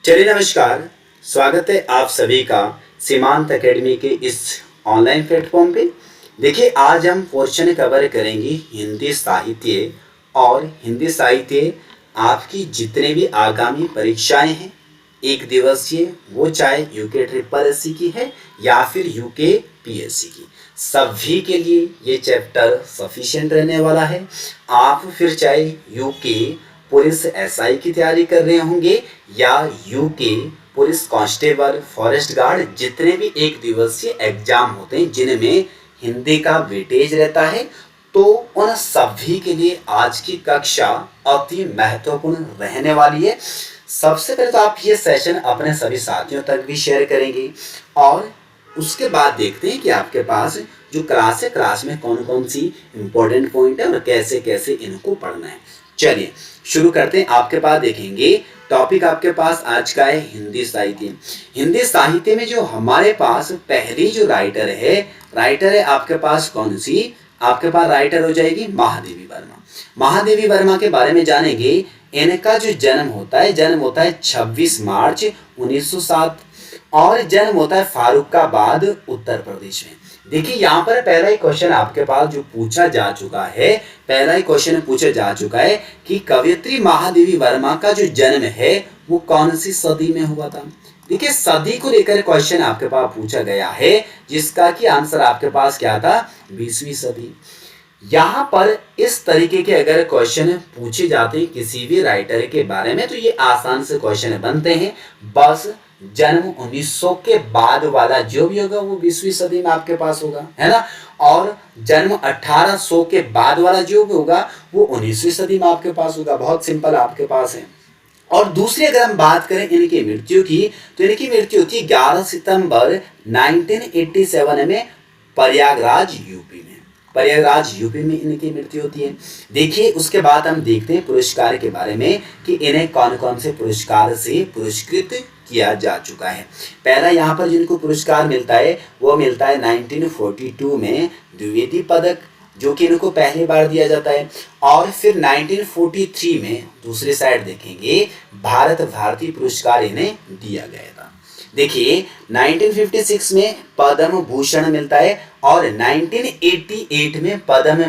चलिए नमस्कार। स्वागत है आप सभी का सीमांत एकेडमी के इस ऑनलाइन प्लेटफॉर्म पे। देखिए आज हम पोर्शन कवर करेंगे हिंदी साहित्य। और हिंदी साहित्य आपकी जितने भी आगामी परीक्षाएं हैं एक दिवसीय, वो चाहे यूके ट्रिपल एससी की है या फिर यूके पीएससी की, सभी के लिए ये चैप्टर सफिशिएंट रहने वाला है। आप फिर चाहे यूके पुलिस एसआई की तैयारी कर रहे होंगे या UK police constable, forest guard, जितने भी एक दिवसीय एग्जाम होते हैं जिनमें हिंदी का वेटेज रहता है, तो उन सभी के लिए आज की कक्षा अति महत्वपूर्ण रहने वाली है। सबसे पहले तो आप ये सेशन अपने सभी साथियों तक भी शेयर करेंगे और उसके बाद देखते हैं कि आपके पास जो क्लास है, क्लास में कौन कौन सी इंपॉर्टेंट पॉइंट है और कैसे कैसे इनको पढ़ना है। चलिए शुरू करते हैं। आपके पास देखेंगे टॉपिक आपके पास आज का है हिंदी साहित्य। हिंदी साहित्य में जो हमारे पास पहली जो राइटर है आपके पास कौन सी? आपके पास राइटर हो जाएगी महादेवी वर्मा। महादेवी वर्मा के बारे में जानेंगे। इनका जो जन्म होता है 26 मार्च 1907 और जन्म होता है फारुखाबाद, उत्तर प्रदेश में। देखिए यहाँ पर पहला ही क्वेश्चन आपके पास जो पूछा जा चुका है कि कवयित्री महादेवी वर्मा का जो जन्म है वो कौन सी सदी में हुआ था। देखिए सदी को लेकर क्वेश्चन आपके पास पूछा गया है जिसका कि आंसर आपके पास क्या था? 20वीं सदी। यहाँ पर इस तरीके के अगर क्वेश्चन पूछे जाते हैं किसी भी राइटर के बारे में तो ये आसान से क्वेश्चन बनते हैं। बस जन्म 1900 के बाद वाला जो भी होगा वो 20वीं सदी में आपके पास होगा, है ना। और जन्म 1800 के बाद वाला जो भी होगा वो 19वीं सदी में आपके पास होगा। बहुत सिंपल आपके पास है। और दूसरी अगर हम बात करें इनकी मृत्यु की तो इनकी मृत्यु थी 11 सितंबर 1987 में प्रयागराज यूपी में इनकी मृत्यु होती है। देखिए उसके बाद हम देखते हैं पुरस्कार के बारे में कि इन्हें कौन कौन से पुरस्कार से पुरस्कृत किया जा चुका है। पहला यहाँ पर जिनको पुरस्कार मिलता है वो मिलता है 1942 में द्विवेदी पदक, जो कि इनको पहली बार दिया जाता है। और फिर 1943 में दूसरी साइड देखेंगे भारत भारती पुरस्कार इन्हें दिया गया था। देखिए 1956 में पद्म भूषण मिलता है और 1988 में पद्म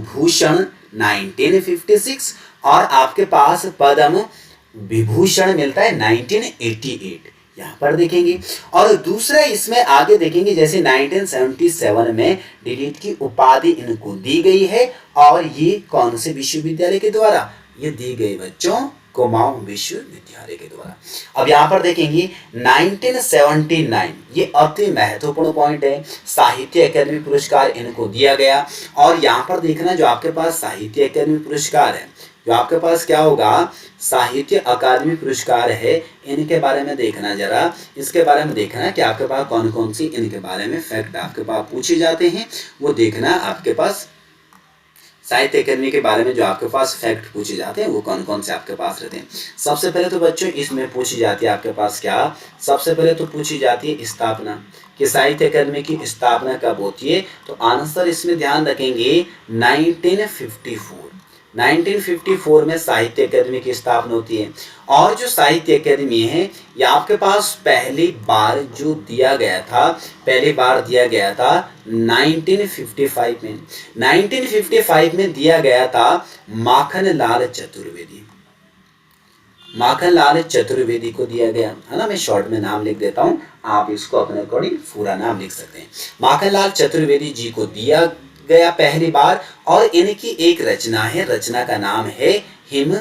भूषण 1956 और आपके पास पद्म विभूषण मिलता है 1988, यहाँ पर देखेंगे। और दूसरा इसमें आगे देखेंगे जैसे 1977 में डीलिट की उपाधि इनको दी गई है और ये कौन से विश्वविद्यालय के द्वारा ये दी गई बच्चों? कुमाऊं विश्वविद्यालय के द्वारा। अब यहाँ पर देखेंगे 1979, ये अति महत्वपूर्ण पॉइंट है, साहित्य अकादमी पुरस्कार इनको दिया गया। और यहाँ पर देखना जो आपके पास साहित्य अकादमी पुरस्कार है, जो आपके पास क्या होगा साहित्य अकादमी पुरस्कार है, इनके बारे में देखना जरा, इसके बारे में देखना कि आपके पास कौन कौन सी इनके बारे में फैक्ट आपके पास पूछे जाते हैं, वो देखना। आपके पास साहित्य अकादमी के बारे में जो आपके पास फैक्ट पूछे जाते हैं वो कौन कौन से आपके पास रहते हैं। सबसे पहले तो बच्चों इसमें पूछी जाती है आपके पास क्या? सबसे पहले तो पूछी जाती है स्थापना, कि साहित्य अकादमी की स्थापना कब होती है। तो आंसर इसमें ध्यान रखेंगे 1954 में साहित्य अकादमी की स्थापना होती है। और जो साहित्य अकादमी है ये आपके पास पहली बार दिया गया था 1955 में दिया गया था माखनलाल चतुर्वेदी को दिया गया, है ना। मैं शॉर्ट में नाम लिख देता हूं, आप इसको अपने अकॉर्डिंग पूरा नाम लिख सकते हैं। माखनलाल चतुर्वेदी जी को दिया गया पहली बार। और इनकी एक रचना है, रचना का नाम है हिम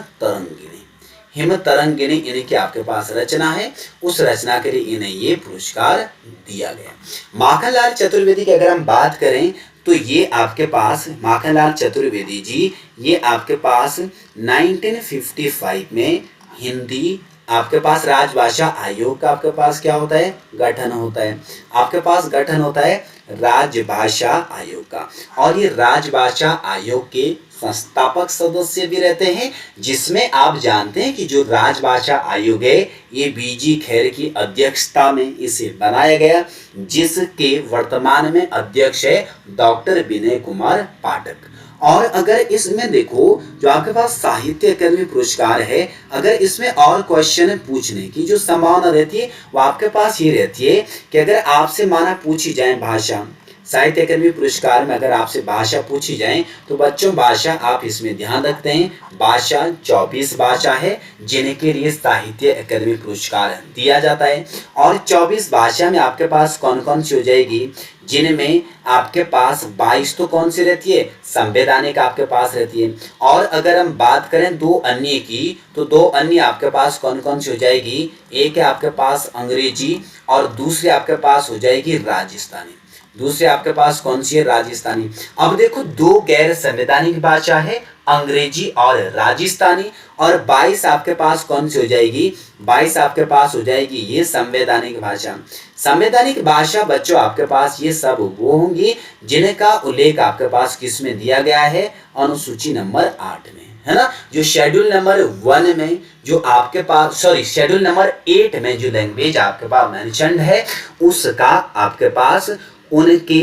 तरंगिणी इनकी आपके पास रचना है, उस रचना के लिए इन्हें ये पुरस्कार दिया गया। माखनलाल चतुर्वेदी की अगर हम बात करें तो ये आपके पास माखनलाल चतुर्वेदी जी ये आपके पास 1955 में हिंदी आपके पास राजभाषा आयोग का आपके पास क्या होता है? गठन होता है। आपके पास गठन होता है राजभाषा आयोग का। और ये राजभाषा आयोग के संस्थापक सदस्य भी रहते हैं, जिसमें आप जानते हैं कि जो राजभाषा आयोग है ये बीजी खैर की अध्यक्षता में इसे बनाया गया, जिसके वर्तमान में अध्यक्ष है डॉक्टर विनय कुमार पाठक। और अगर इसमें देखो जो आपके पास साहित्य अकादमी पुरस्कार है, अगर इसमें और क्वेश्चन पूछने की जो संभावना रहती है वो आपके पास ये रहती है कि अगर आपसे माना पूछी जाए भाषा, साहित्य अकादमी पुरस्कार में अगर आपसे भाषा पूछी जाए तो बच्चों भाषा आप इसमें ध्यान रखते हैं, भाषा 24 भाषा है जिनके लिए साहित्य अकादमी पुरस्कार दिया जाता है। और 24 भाषा में आपके पास कौन कौन सी हो जाएगी, जिनमें आपके पास 22 तो कौन सी रहती है, संवैधानिक आपके पास रहती है। और अगर हम बात करें दो अन्य की तो दो अन्य आपके पास कौन कौन सी हो जाएगी, एक है आपके पास अंग्रेजी और दूसरी आपके पास हो जाएगी राजस्थानी। दूसरे आपके पास कौन सी है, राजस्थानी। अब देखो दो गैर संवैधानिक भाषा है अंग्रेजी और राजस्थानी, और 22 आपके पास कौन सी हो जाएगी, 22 आपके पास हो जाएगी ये संवैधानिक भाषा। संवैधानिक भाषा बच्चों आपके पास ये सब वो होंगी जिनका उल्लेख आपके पास किस में दिया गया है, अनुसूची नंबर 8 में, है ना। जो शेड्यूल नंबर 1 में जो आपके पास शेड्यूल नंबर 8 में जो लैंग्वेज आपके पास मेंशन्ड है उसका आपके पास उनके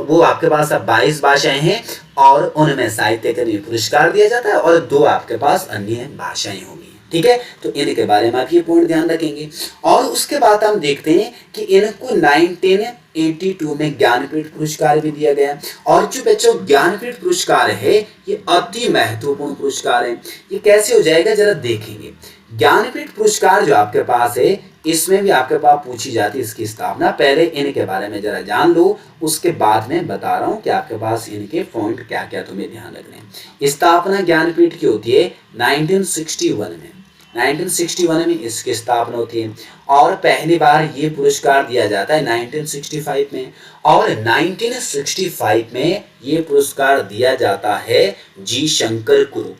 वो आपके पास अब 22 भाषाएं हैं और उनमें साहित्य अकादमी पुरस्कार दिया जाता है और दो आपके पास अन्य भाषाएं होंगी। ठीक है, तो इनके बारे में आप ये पॉइंट ध्यान रखेंगे। और उसके बाद हम देखते हैं कि इनको 1982 में ज्ञानपीठ पुरस्कार भी दिया गया। और जो बच्चों ज्ञानपीठ पुरस्कार है ये अति महत्वपूर्ण पुरस्कार है। ये कैसे हो जाएगा जरा देखेंगे। ज्ञानपीठ पुरस्कार जो आपके पास है इसमें भी आपके पास पूछी जाती है इसकी स्थापना। पहले इनके बारे में जरा जान लो, उसके बाद में बता रहा हूँ कि आपके पास इनके पॉइंट क्या क्या तुम्हें ध्यान रखने। स्थापना ज्ञानपीठ की होती है 1961 में। 1961 में इसकी स्थापना होती है और पहली बार ये पुरस्कार दिया जाता है 1965 में। और 1965 में ये पुरस्कार दिया जाता है जी शंकर कुरुप।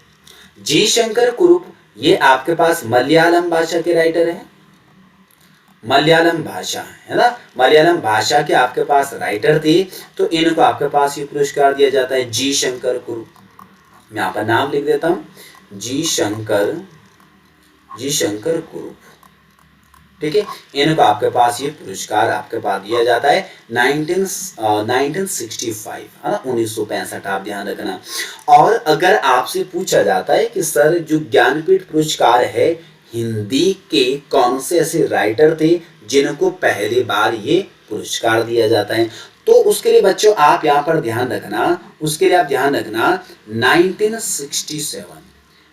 जी शंकर कुरुप ये आपके पास मलयालम भाषा के राइटर हैं, मलयालम भाषा है ना, मलयालम भाषा के आपके पास राइटर थे, तो इनको आपके पास ये पुरस्कार दिया जाता है जी शंकर कुरुप। मैं यहाँ पर नाम लिख देता हूँ जी शंकर कुरुप। ठीक है, इनको आपके पास ये पुरस्कार आपके पास दिया जाता है 1965, है ना, 1965 आप ध्यान रखना। और अगर आपसे पूछा जाता है कि सर जो ज्ञानपीठ पुरस्कार है हिंदी के कौन से ऐसे राइटर थे जिनको पहली बार ये पुरस्कार दिया जाता है, तो उसके लिए बच्चों आप यहाँ पर ध्यान रखना, उसके लिए आप ध्यान रखना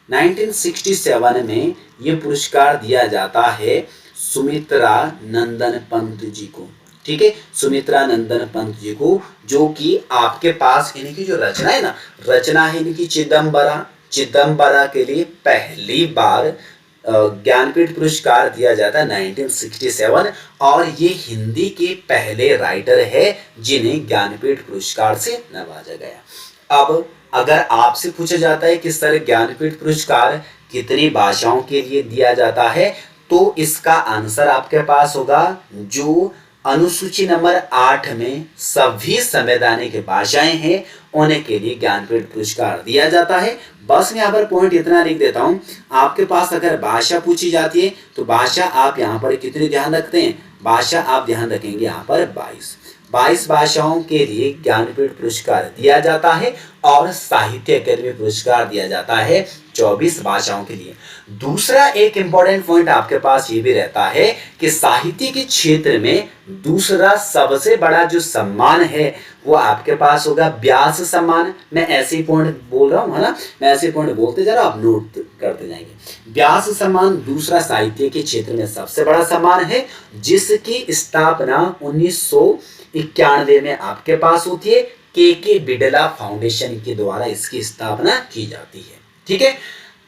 1967 में ये पुरस्कार दिया जाता है सुमित्रा नंदन पंत जी को। ठीक है, सुमित्रा नंदन पंत जी को, जो कि आपके पास इनकी जो रचना है ना, रचना है इनकी चिदम्बरा के लिए पहली बार ज्ञानपीठ पुरस्कार दिया जाता है 1967। और ये हिंदी के पहले राइटर है जिन्हें ज्ञानपीठ पुरस्कार से नवाजा गया। अब अगर आपसे पूछा जाता है कि सर ज्ञानपीठ पुरस्कार कितनी भाषाओं के लिए दिया जाता है, तो इसका आंसर आपके पास होगा जो अनुसूची नंबर 8 में सभी संवैधानिक भाषाएं हैं उनके लिए ज्ञानपीठ पुरस्कार दिया जाता है। बस मैं यहाँ पर पॉइंट इतना लिख देता हूँ, आपके पास अगर भाषा पूछी जाती है तो भाषा आप यहाँ पर कितनी ध्यान रखते हैं, भाषा आप ध्यान रखेंगे यहाँ पर 22 भाषाओं के लिए ज्ञानपीठ पुरस्कार दिया जाता है और साहित्य अकादमी पुरस्कार दिया जाता है 24 भाषाओं के लिए। दूसरा एक इंपॉर्टेंट पॉइंट आपके पास ये भी रहता है कि साहित्य के क्षेत्र में दूसरा सबसे बड़ा जो सम्मान है वो आपके पास होगा व्यास सम्मान। मैं ऐसे ही पॉइंट बोल रहा हूँ, है ना, मैं ऐसे पॉइंट बोलते जा रहा हूँ, आप नोट करते जाएंगे। व्यास सम्मान दूसरा साहित्य के क्षेत्र में सबसे बड़ा सम्मान है जिसकी स्थापना 1991 में आपके पास होती है। के बिड़ला फाउंडेशन के द्वारा इसकी स्थापना की जाती है। ठीक है,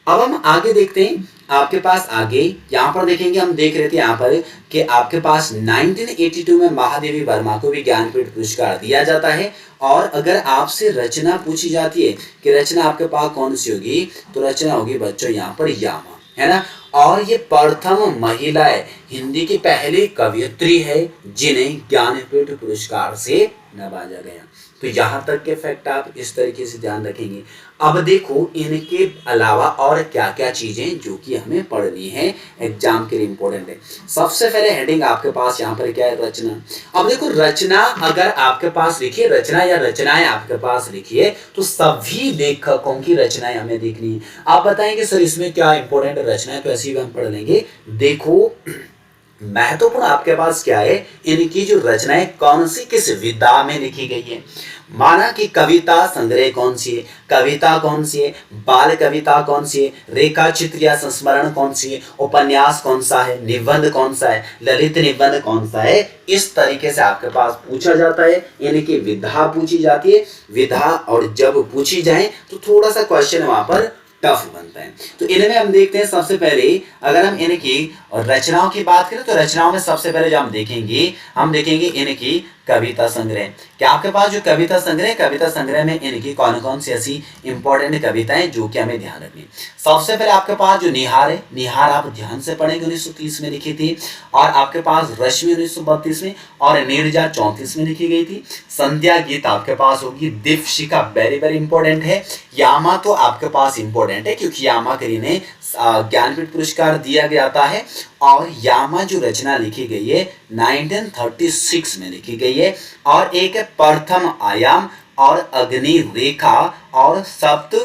अब हम आगे देखते हैं। आपके पास आगे यहाँ पर देखेंगे, हम देख रहे थे यहाँ पर कि आपके पास 1982 में महादेवी वर्मा को भी ज्ञानपीठ पुरस्कार दिया जाता है। और अगर आपसे रचना पूछी जाती है कि रचना आपके पास कौन सी होगी, तो रचना होगी बच्चों यहाँ पर यामा, है ना। और ये प्रथम महिला है, हिंदी की पहली कवयित्री है जिन्हें ज्ञानपीठ पुरस्कार से नवाजा गया। तो यहाँ तक के फैक्ट आप इस तरीके से ध्यान रखेंगे। अब देखो इनके अलावा और क्या क्या चीजें जो कि हमें पढ़नी है, एग्जाम के लिए इंपॉर्टेंट है। सबसे पहले हेडिंग आपके पास यहाँ पर क्या है, रचना। अब देखो रचना अगर आपके पास लिखिए, रचना या रचनाएं आपके पास लिखिए, तो सभी लेखकों की रचनाएं हमें देखनी है। आप बताएंगे सर इसमें क्या इंपॉर्टेंट रचनाएं, तो ऐसी भी हम पढ़ लेंगे। देखो महत्वपूर्ण आपके पास क्या है, इनकी जो रचनाएं कौन सी किस विधा में लिखी गई है। माना कि कविता संग्रह कौन सी है, कविता कौन सी है, बाल कविता कौन सी है, रेखा चित्र या संस्मरण कौन सी है, उपन्यास कौन सा है, निबंध कौन सा है, ललित निबंध कौन सा है। इस तरीके से आपके पास पूछा जाता है, इनकी विधा पूछी जाती है। विधा और जब पूछी जाए तो थोड़ा सा क्वेश्चन वहां पर टफ बनता है। तो इनमें हम देखते हैं सबसे पहले, अगर हम इनकी रचनाओं की बात करें तो रचनाओं में सबसे पहले जो हम देखेंगे इनकी कविता संग्रह। क्या आपके पास जो कविता संग्रह में इनकी कौन कौन सी ऐसी इंपॉर्टेंट कविताएं जो कि हमें ध्यान रखनी। सबसे पहले आपके पास जो निहार है, निहार आप ध्यान से पढ़ेंगे 1930 में लिखी थी, और आपके पास रश्मि 1932 में, और नीरजा 34 में लिखी गई थी। संध्या गीत आपके पास होगी, दीपशिखा वेरी वेरी इंपॉर्टेंट है। यामा तो आपके पास इंपॉर्टेंट है क्योंकि यामा के लिए ज्ञानपीठ पुरस्कार दिया जाता है। और यामा जो रचना लिखी गई है 1936 में लिखी गई है, और एक है प्रथम आयाम और अग्नि रेखा और सप्त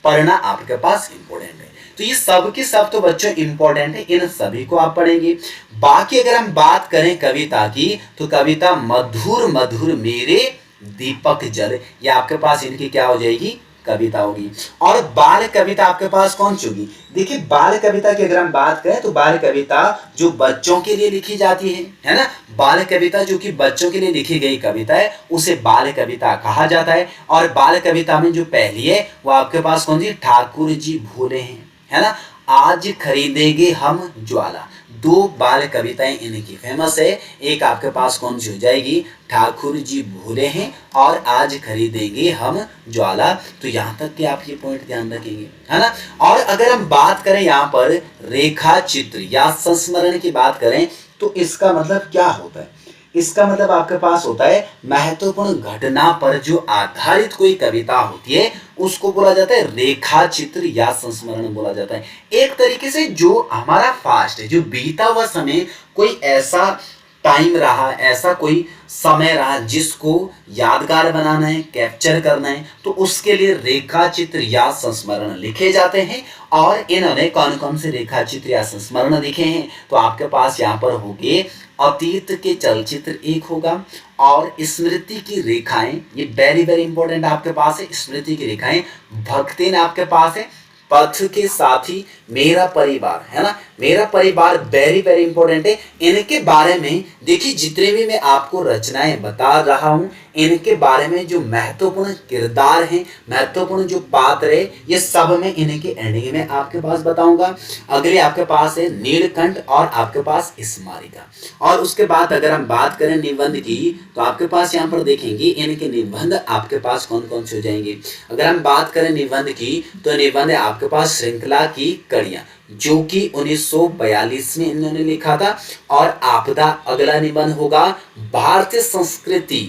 पर्णा आपके पास इंपॉर्टेंट है। तो ये सब के सब तो बच्चों इंपॉर्टेंट है, इन सभी को आप पढ़ेंगे। बाकी अगर हम बात करें कविता की, तो कविता मधुर मधुर मेरे दीपक जल, ये आपके पास इनकी क्या हो जाएगी, कविता होगी। और बाल कविता आपके पास कौन सी होगी। देखिए बाल कविता की अगर हम बात करें तो बाल कविता जो बच्चों के लिए लिखी जाती है ना, बाल कविता जो कि बच्चों के लिए लिखी गई कविता है उसे बाल कविता कहा जाता है। और बाल कविता में जो पहली है वो आपके पास कौन सी, ठाकुर जी भूले हैं, है ना, आज खरीदेंगे हम ज्वाला। दो बाल कविताएं इनकी फेमस है। एक आपके पास कौन सी हो जाएगी, ठाकुर जी भूले हैं और आज खरीदेंगे हम ज्वाला। तो यहाँ तक कि आप ये पॉइंट ध्यान रखेंगे, है ना। और अगर हम बात करें यहाँ पर रेखा चित्र या संस्मरण की बात करें तो इसका मतलब क्या होता है। इसका मतलब आपके पास होता है महत्वपूर्ण घटना पर जो आधारित कोई कविता होती है उसको बोला जाता है रेखा चित्र या संस्मरण बोला जाता है। एक तरीके से जो हमारा पास्ट है, जो बीता हुआ समय, कोई ऐसा टाइम रहा, ऐसा कोई समय रहा जिसको यादगार बनाना है, कैप्चर करना है, तो उसके लिए रेखा चित्र या संस्मरण लिखे जाते हैं। और इन्होंने कौन कौन से रेखा चित्र या संस्मरण लिखे हैं, तो आपके पास यहाँ पर होंगे अतीत के चलचित्र एक होगा, और स्मृति की रेखाएं, ये वेरी वेरी इंपॉर्टेंट आपके पास है, स्मृति की रेखाएं। भक्तिन आपके पास है, पथ के साथी, मेरा परिवार, है ना, मेरा परिवार वेरी वेरी इंपॉर्टेंट है। इनके बारे में देखिए जितने भी मैं आपको रचनाएं बता रहा हूं इनके बारे में जो महत्वपूर्ण किरदार हैं, महत्वपूर्ण जो पात्र है, ये सब मैं इनके एंडिंग में आपके पास बताऊंगा। अगले आपके पास है नीलकंठ और आपके पास स्मारिका। और उसके बाद अगर हम बात करें निबंध की तो आपके पास यहाँ पर देखेंगे इनके निबंध आपके पास कौन कौन से हो जाएंगे। अगर हम बात करें निबंध की तो निबंध आपके पास श्रृंखला की कड़ियां जो कि 1942 में इन्होंने लिखा था। और आपदा अगला निबंध होगा भारतीय संस्कृति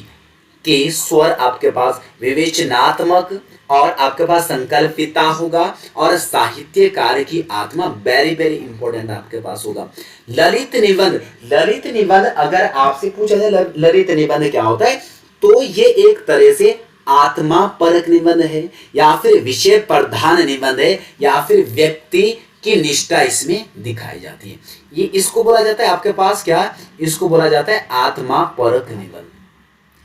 के स्वर आपके पास विवेचनात्मक और आपके पास संकल्पिता होगा। और साहित्यकार की आत्मा वेरी वेरी इंपॉर्टेंट आपके पास होगा। ललित निबंध, ललित निबंध अगर आपसे पूछा जाए ललित निबंध क्या होता है तो ये एक तरह से आत्मा परक निबंध है, या फिर विषय प्रधान निबंध है, या फिर व्यक्ति की निष्ठा इसमें दिखाई जाती है। ये इसको बोला जाता है आपके पास क्या, इसको बोला जाता है आत्मा परक निबंध,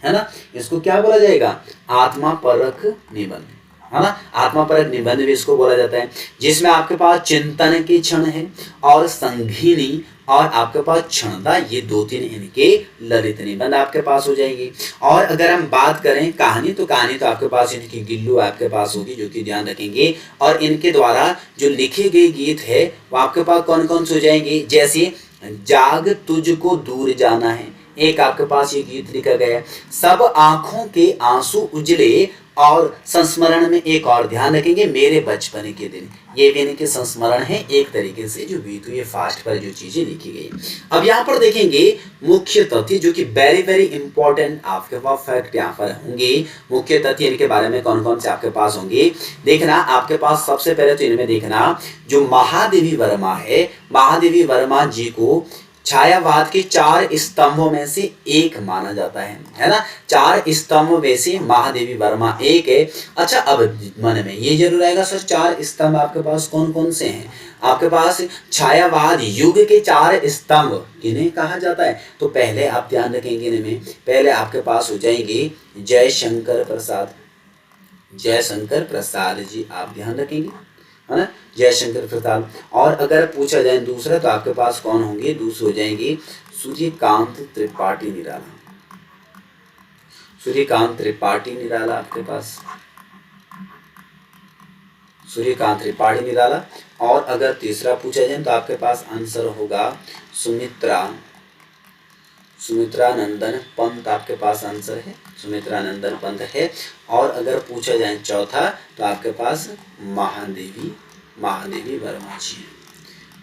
है ना। इसको क्या बोला जाएगा, आत्मा परक निबंध, है ना, आत्मा परक निबंध भी इसको बोला जाता है। जिसमें आपके पास चिंतन की क्षण है और संघिनी और आपके पास क्षणदा, ये दो तीन इनके ललित निबंध आपके पास हो जाएंगी। और अगर हम बात करें कहानी तो कहानी तो आपके पास इनकी गिल्लू आपके पास होगी जो कि ध्यान रखेंगे। और इनके द्वारा जो लिखे गए गीत है वो आपके पास कौन कौन से हो जाएंगे, जैसे जाग तुझको दूर जाना है, एक आपके पास ये गीत लिखा गया है। सब आंखों के आंसू उजले और संस्मरण में एक और ध्यान रखेंगे, मेरे बचपन के दिन, ये भी इनके संस्मरण है एक तरीके से जो बीतू ये फास्ट पर जो चीजें लिखी गई। अब यहाँ पर देखेंगे मुख्य तथ्य जो कि वेरी वेरी इंपॉर्टेंट आपके पास फैक्ट यहाँ पर होंगे। मुख्य तथ्य इनके बारे में कौन कौन से आपके पास होंगे देखना। आपके पास सबसे पहले तो इनमें देखना जो महादेवी वर्मा है, महादेवी वर्मा जी को छायावाद के 4 स्तंभों में से एक माना जाता है ना। 4 स्तंभों में से महादेवी वर्मा एक है। अच्छा, अब मन में ये जरूर आएगा सर 4 स्तंभ आपके पास कौन कौन से हैं। आपके पास छायावाद युग के 4 स्तंभ किन्हें कहा जाता है, तो पहले आप ध्यान रखेंगे इनमें, पहले आपके पास हो जाएंगे जयशंकर प्रसाद, जयशंकर प्रसाद जी आप ध्यान रखेंगे, है ना, जयशंकर प्रसाद। और अगर पूछा जाए दूसरा तो आपके पास कौन होंगे, दूसरे हो जाएंगे सूर्यकांत त्रिपाठी निराला, सूर्यकांत त्रिपाठी निराला आपके पास, सूर्यकांत त्रिपाठी निराला। और अगर तीसरा पूछा जाए तो आपके पास आंसर होगा सुमित्रा, सुमित्रा नंदन पंत आपके पास आंसर है, सुमित्रा नंदन पंत है। और अगर पूछा जाए चौथा तो आपके पास महादेवी, महादेवी वर्मा जी,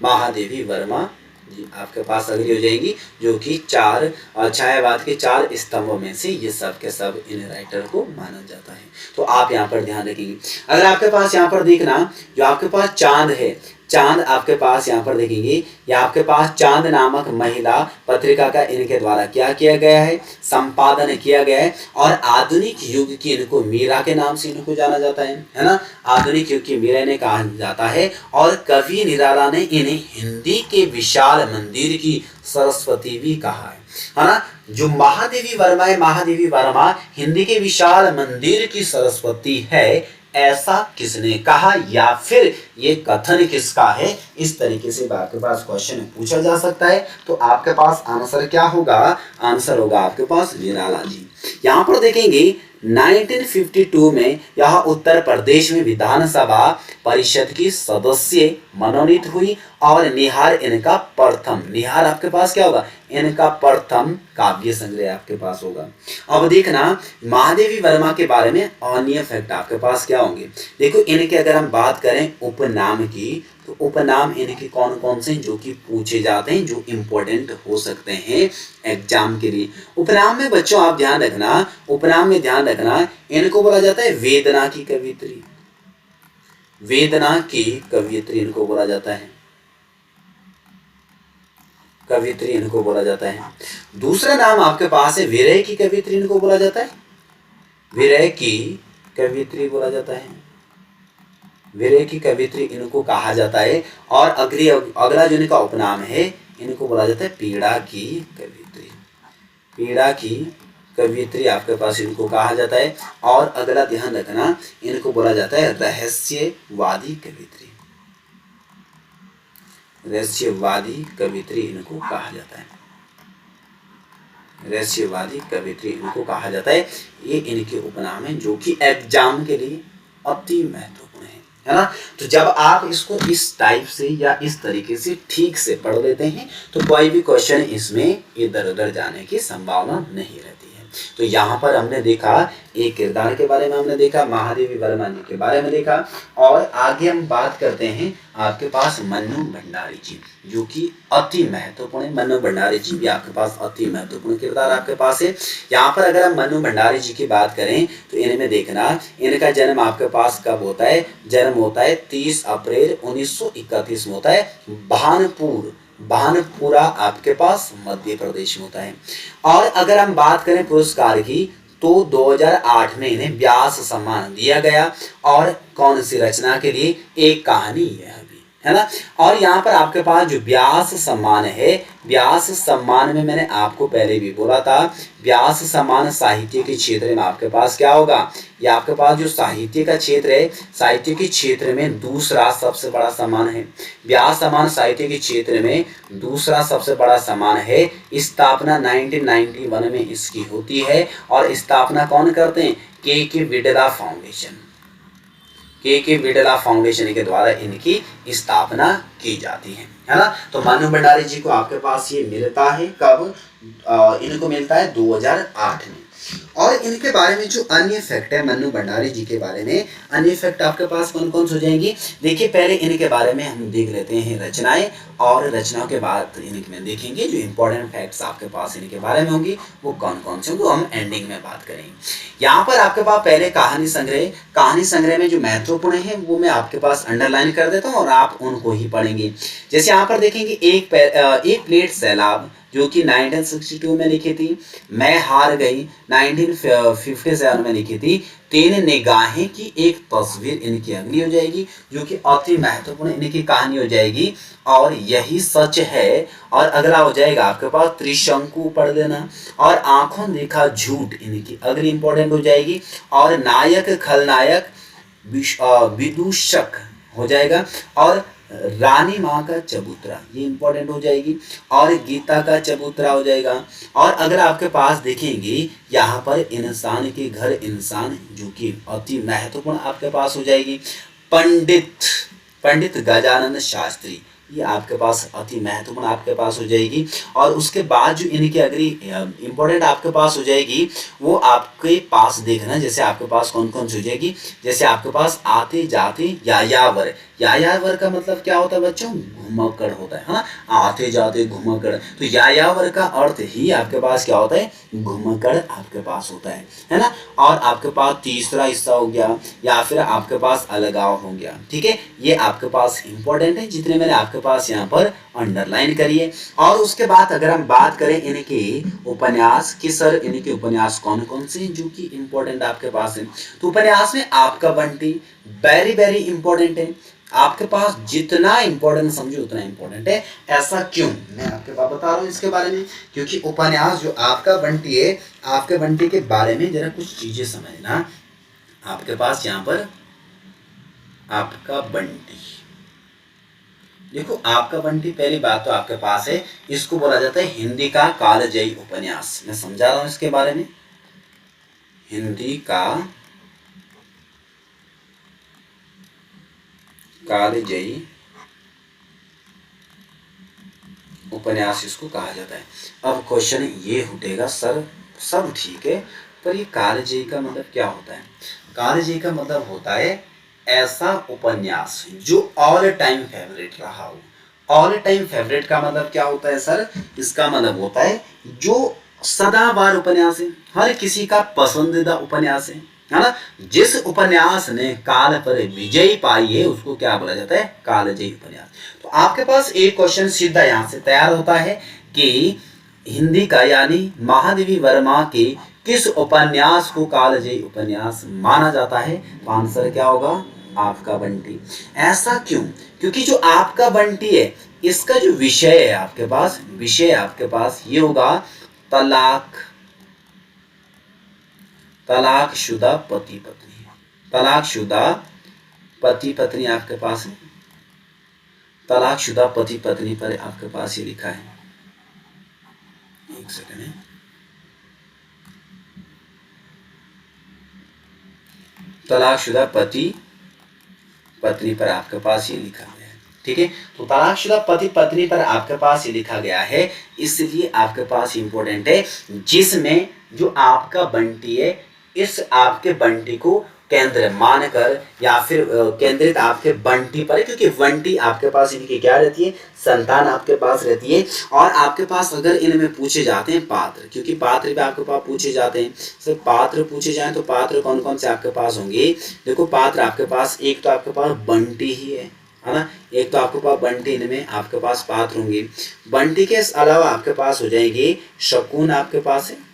महादेवी वर्मा जी आपके पास अगली हो जाएगी, जो कि 4 छायावाद के 4 स्तंभों में से ये सब के सब इन राइटर को माना जाता है। तो आप यहाँ पर ध्यान रखेंगे। अगर आपके पास यहाँ पर देखना जो आपके पास चांद है, चांद आपके पास यहाँ पर देखेंगे, या आपके पास चांद नामक महिला पत्रिका का इनके द्वारा क्या किया गया है, संपादन किया गया है। और आधुनिक युग की इनको मीरा के नाम से इनको जाना जाता है ना, आधुनिक युग की मीरा ने कहा जाता है। और कवि निराला ने इन्हें हिंदी के विशाल मंदिर की सरस्वती भी कहा है ना। जो महादेवी वर्मा है, महादेवी वर्मा हिंदी के विशाल मंदिर की सरस्वती है, ऐसा किसने कहा, या फिर ये कथन किसका है, इस तरीके से आपके पास क्वेश्चन पूछा जा सकता है। तो आपके पास आंसर क्या होगा, आंसर होगा आपके पास निराला जी। यहाँ पर देखेंगे 1952 में यह उत्तर प्रदेश में विधानसभा परिषद की सदस्य मनोनीत हुई और निहार इनका प्रथम, निहार आपके पास क्या होगा, इनका प्रथम काव्य संग्रह आपके पास होगा। अब देखना महादेवी वर्मा के बारे में अन्य फैक्ट आपके पास क्या होंगे। देखो इनके अगर हम बात करें उपनाम की, तो उपनाम इनके कौन कौन से जो कि पूछे जाते हैं, जो इंपॉर्टेंट हो सकते हैं एग्जाम के लिए। उपनाम में बच्चों आप ध्यान रखना, उपनाम में ध्यान रखना, इनको बोला जाता है वेदना की कवियत्री, वेदना की कवियत्री इनको बोला जाता है, कवियत्री इनको बोला जाता है। दूसरा नाम आपके पास है विरह की कवियत्री इनको बोला जाता है, विरह की कवियत्री बोला जाता है, विरह की कवियत्री इनको कहा जाता है। और अगला जो इनका उपनाम है इनको बोला जाता है पीड़ा की कवियत्री, पीड़ा की कवियत्री आपके पास इनको कहा जाता है। और अगला ध्यान रखना इनको बोला जाता है रहस्यवादी कवियत्री, रहस्यवादी कवियत्री इनको कहा जाता है, रहस्यवादी कवियत्री इनको कहा जाता है। ये इनके उपनाम हैं जो कि एग्जाम के लिए अति महत्वपूर्ण है ना। तो जब आप इसको इस टाइप से या इस तरीके से ठीक से पढ़ लेते हैं तो कोई भी क्वेश्चन इसमें इधर उधर जाने की संभावना नहीं रहती है। तो यहाँ पर हमने देखा एक किरदार के बारे में, हमने देखा महादेवी वर्मा जी के बारे में देखा। और आगे हम बात करते हैं आपके पास मन्नू भंडारी जी, जो कि अति महत्वपूर्ण है। मन्नू भंडारी जी भी आपके पास अति महत्वपूर्ण किरदार आपके पास है। यहाँ पर अगर हम मन्नू भंडारी जी की बात करें तो इनमें देखना इनका जन्म आपके पास कब होता है, जन्म होता है 30 अप्रैल 1931 में होता है, भानपुरा आपके पास मध्य प्रदेश में होता है। और अगर हम बात करें पुरस्कार की तो 2008 में इन्हें व्यास सम्मान दिया गया। और कौन सी रचना के लिए, एक कहानी यह भी है ना। और यहाँ पर आपके पास जो व्यास सम्मान है, व्यास सम्मान में मैंने आपको पहले भी बोला था, व्यास सम्मान साहित्य के क्षेत्र में आपके पास क्या होगा, या आपके पास जो साहित्य का क्षेत्र है, साहित्य के क्षेत्र में दूसरा सबसे बड़ा सम्मान है। व्यास सम्मान साहित्य के क्षेत्र में दूसरा सबसे बड़ा सम्मान है। स्थापना 1991 में इसकी होती है। और स्थापना कौन करते हैं, के बिड़ला फाउंडेशन, के बिड़ला फाउंडेशन के द्वारा इनकी स्थापना की जाती है ना। तो मन्नू भंडारी जी को आपके पास ये मिलता है कब, इनको मिलता है 2008 में। और इनके बारे में जो अन्य फैक्ट है मन्नू भंडारी जी के बारे में, अन्य फैक्ट आपके पास कौन कौन से हो जाएंगी। देखिए पहले इनके बारे में हम देख लेते हैं रचनाएं, और रचनाओं के बाद इनके देखेंगे जो इंपॉर्टेंट फैक्ट्स आपके पास इनके बारे में होंगी वो कौन कौन से होंगे, वो हम एंडिंग में बात करेंगे। यहाँ पर आपके पास पहले कहानी संग्रह, कहानी संग्रह में जो महत्वपूर्ण है वो मैं आपके पास अंडरलाइन कर देता हूँ और आप उनको ही पढ़ेंगे। जैसे यहाँ पर देखेंगे एक प्लेट सैलाब जो कि 1962 में लिखी थी, मैं हार गई 1957 में लिखी थी, तीन निगाहें की एक तस्वीर इनकी अगली हो जाएगी जो कि अति महत्वपूर्ण इनकी कहानी हो जाएगी, और यही सच है। और अगला हो जाएगा आपके पास त्रिशंकु पढ़ लेना, और आंखों देखा झूठ इनकी अगली इंपॉर्टेंट हो जाएगी, और नायक खलनायक विदूषक हो जाएगा, और रानी माँ का चबूतरा ये इंपॉर्टेंट हो जाएगी, और गीता का चबूतरा हो जाएगा। और अगर आपके पास देखेंगे यहाँ पर इंसान के घर इंसान जो कि अति महत्वपूर्ण आपके पास हो जाएगी, पंडित गजानन शास्त्री ये आपके पास अति महत्वपूर्ण आपके पास हो जाएगी। और उसके बाद जो इनकी अगली इंपॉर्टेंट आपके पास हो जाएगी वो आपके पास देखना, जैसे आपके पास कौन कौन सी हो जाएगी। जैसे आपके पास आते जाते यायावर, यायावर का मतलब क्या होता है बच्चों, घुमक्कड़ होता है ना, आते जाते घुमक्कड़, तो यायावर का अर्थ ही आपके पास क्या होता है, घुमक्कड़ आपके पास होता है ना। और आपके पास तीसरा हिस्सा हो गया या फिर आपके पास अलगाव हो गया, ठीक है, ये आपके पास इंपॉर्टेंट है जितने मैंने आपके पास यहाँ पर अंडरलाइन करिए। और उसके बाद अगर हम बात करें इनके उपन्यास कि सर इनके उपन्यास कौन कौन से जो कि इंपॉर्टेंट आपके पास है, तो उपन्यास में आपका बंटी वेरी वेरी इंपॉर्टेंट है, आपके पास जितना इंपॉर्टेंट समझो उतना इंपॉर्टेंट है। ऐसा क्यों, मैं आपके पास बता रहा हूँ इसके बारे में, क्योंकि उपन्यास जो आपका बंटी है, आपके बंटी के बारे में जरा कुछ चीजें समझना। आपके पास यहाँ पर आपका बंटी, देखो आपका बंटी पहली बात तो आपके पास है, इसको बोला जाता है हिंदी का कालजयी उपन्यास। मैं समझा रहा हूं इसके बारे में, हिंदी का कालजयी उपन्यास इसको कहा जाता है। अब क्वेश्चन ये उठेगा सर सब ठीक है पर ये कालजयी का मतलब क्या होता है। कालजयी का मतलब होता है ऐसा उपन्यास जो ऑल टाइम फेवरेट रहा हो। ऑल टाइम फेवरेट का मतलब क्या होता है सर, इसका मतलब होता है जो सदाबहार उपन्यास है, हर किसी का पसंदीदा उपन्यास है ना। जिस उपन्यास ने काल पर विजय पाई है उसको क्या बोला जाता है, कालजयी उपन्यास। तो आपके पास एक क्वेश्चन सीधा यहाँ से तैयार होता है कि हिंदी का यानी महादेवी वर्मा के किस उपन्यास को कालजयी उपन्यास माना जाता है, तो आंसर क्या होगा, आपका बंटी। ऐसा क्यों, क्योंकि जो आपका बंटी है इसका जो विषय है आपके पास, विषय आपके पास ये होगा तलाकशुदा पति पत्नी, तलाकशुदा पति पत्नी आपके पास है, तलाकशुदा पति पत्नी पर आपके पास ये लिखा है, एक सेकंड है, तलाकशुदा पति पत्नी पर आपके पास ये लिखा गया है, ठीक है। तो तलाकशुदा पति पत्नी पर आपके पास ये लिखा गया है, इसलिए आपके पास इंपॉर्टेंट है, जिसमें जो आपका बंटी है इस आपके बंटी को केंद्र मानकर या फिर केंद्रित आपके बंटी पर, क्योंकि बंटी आपके पास इनकी क्या रहती है, संतान आपके पास रहती है। और आपके पास अगर इनमें पूछे जाते हैं पात्र, क्योंकि पात्र भी आपके पास पूछे जाते हैं, सिर्फ पात्र पूछे जाएं तो पात्र कौन कौन से आपके पास होंगे। देखो पात्र आपके पास एक तो आपके पास बंटी ही है ना, एक तो आपके पास बंटी, इनमें आपके पास पात्र होंगे। बंटी के अलावा आपके पास हो जाएंगे शकुन, आपके पास है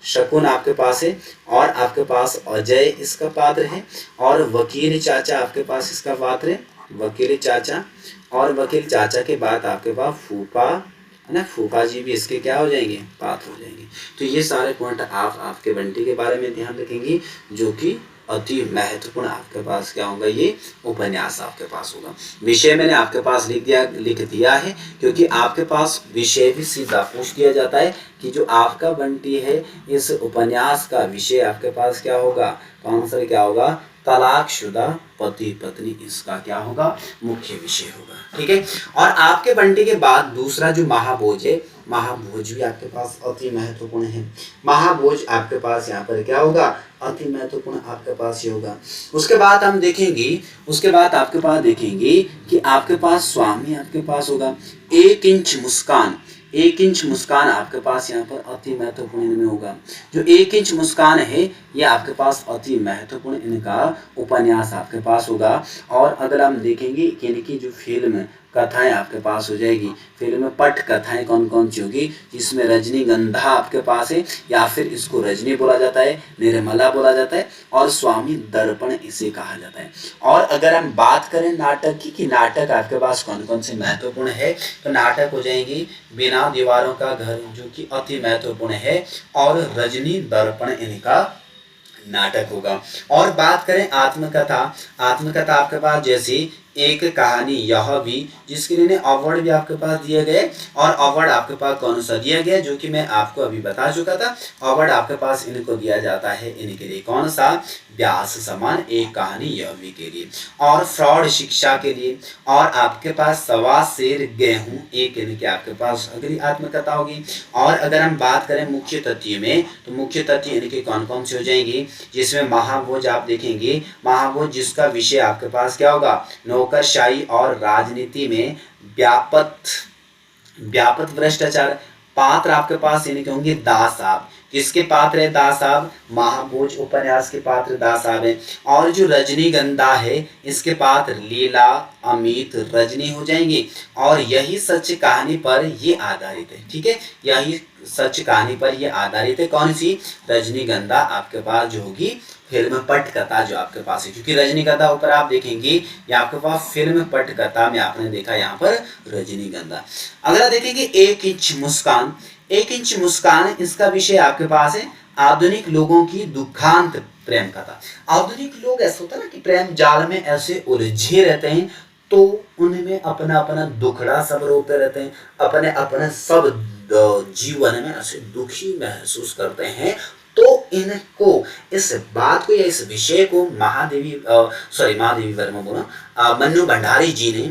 शकुन आपके पास है, और आपके पास अजय इसका पात्र है, और वकील चाचा आपके पास इसका पात्र है, वकील चाचा। और वकील चाचा के बाद आपके पास फूफा है ना, फूफा जी भी इसके क्या हो जाएंगे, पात्र हो जाएंगे। तो ये सारे पॉइंट आप आपके बंटी के बारे में ध्यान रखेंगे, जो कि अति महत्वपूर्ण आपके पास क्या होगा, ये उपन्यास आपके पास होगा। विषय मैंने आपके पास लिख दिया है, क्योंकि आपके पास विषय भी सीधा पूछ दिया जाता है कि जो आपका बंटी है इस उपन्यास का विषय आपके पास क्या होगा, तो आंसर क्या होगा, तलाकशुदा पति पत्नी, इसका क्या होगा, मुख्य विषय होगा। ठीक है। और आपके बंटे के बाद दूसरा जो महाभोज है, महाभोज भी आपके पास अति महत्वपूर्ण है। महाभोज आपके पास यहाँ पर क्या होगा, अति महत्वपूर्ण आपके पास ये होगा। उसके बाद हम देखेंगे, उसके बाद आपके पास देखेंगे कि आपके पास स्वामी आपके पास होगा। 1 इंच मुस्कान, 1 इंच मुस्कान आपके पास यहाँ पर अति महत्वपूर्ण इनमें होगा। जो 1 इंच मुस्कान है ये आपके पास अति महत्वपूर्ण इनका उपन्यास आपके पास होगा। और अगर हम देखेंगे कि इनकी जो फिल्म कथाएं आपके पास हो जाएगी, फिल्म पट कथाएं कौन कौन सी होगी, जिसमें रजनीगंधा आपके पास है, या फिर इसको रजनी बोला जाता है, निर्मला बोला जाता है, और स्वामी दर्पण इसे कहा जाता है। और अगर हम बात करें नाटक की कि नाटक आपके पास कौन कौन से महत्वपूर्ण है, तो नाटक हो जाएंगी बिना दीवारों का घर, जो कि अति महत्वपूर्ण है, और रजनी दर्पण इनका नाटक होगा। और बात करें आत्मकथा, आत्मकथा आपके पास जैसे एक कहानी यह भी, जिसके लिए अवार्ड भी आपके पास दिया गया। और अवार्ड आपके पास कौन सा दिया गया, जो कि मैं आपको अभी बता चुका था। अवार्ड आपके पास इनको दिया जाता है इनके लिए कौन सा, व्यास सम्मान एक कहानी यह भी के लिए, और फ्रॉड शिक्षा के लिए। और आपके पास सवा शेर गेहूं एक इनके आपके पास अगली आत्मकथा होगी। और अगर हम बात करें मुख्य तथ्य में, तो मुख्य तथ्य इनके कौन कौन से हो जाएंगे, जिसमें महाभोज आप देखेंगे, महाभोज जिसका विषय आपके पास क्या होगा, नौकरशाही और राजनीति में व्यापक भ्रष्टाचार। पात्र आपके पास इनके होंगे दास साहब, किसके पात्र है, दास साहब, महाभोज उपन्यास के पात्र दास साहब है। और जो रजनीगंधा है इसके पात्र लीला, अमित, रजनी हो जाएंगे। और यही सच कहानी पर ये आधारित है। ठीक है, यही सच कहानी पर ये आधारित है, कौन सी, रजनीगंधा आपके पास जो होगी फिल्म पट कथा जो आपके पास है, क्योंकि रजनीगंधा ऊपर आप देखेंगे ये आपके पास फिल्म पट कथा में आपने देखा यहाँ पर रजनीगंधा। अगला देखेंगे 1 इंच मुस्कान, 1 इंच मुस्कान इसका विषय आपके पास है आधुनिक लोगों की दुखांत प्रेम कथा। आधुनिक लोग ऐसा होता है ना कि प्रेम जाल में ऐसे उलझे रहते हैं, तो उनमें अपना अपना दुखड़ा सब रोते रहते हैं, अपने अपने सब जीवन में ऐसे दुखी महसूस करते हैं। तो इनको इस बात को या इस विषय को महादेवी वर्मा बोला मन्नू भंडारी जी ने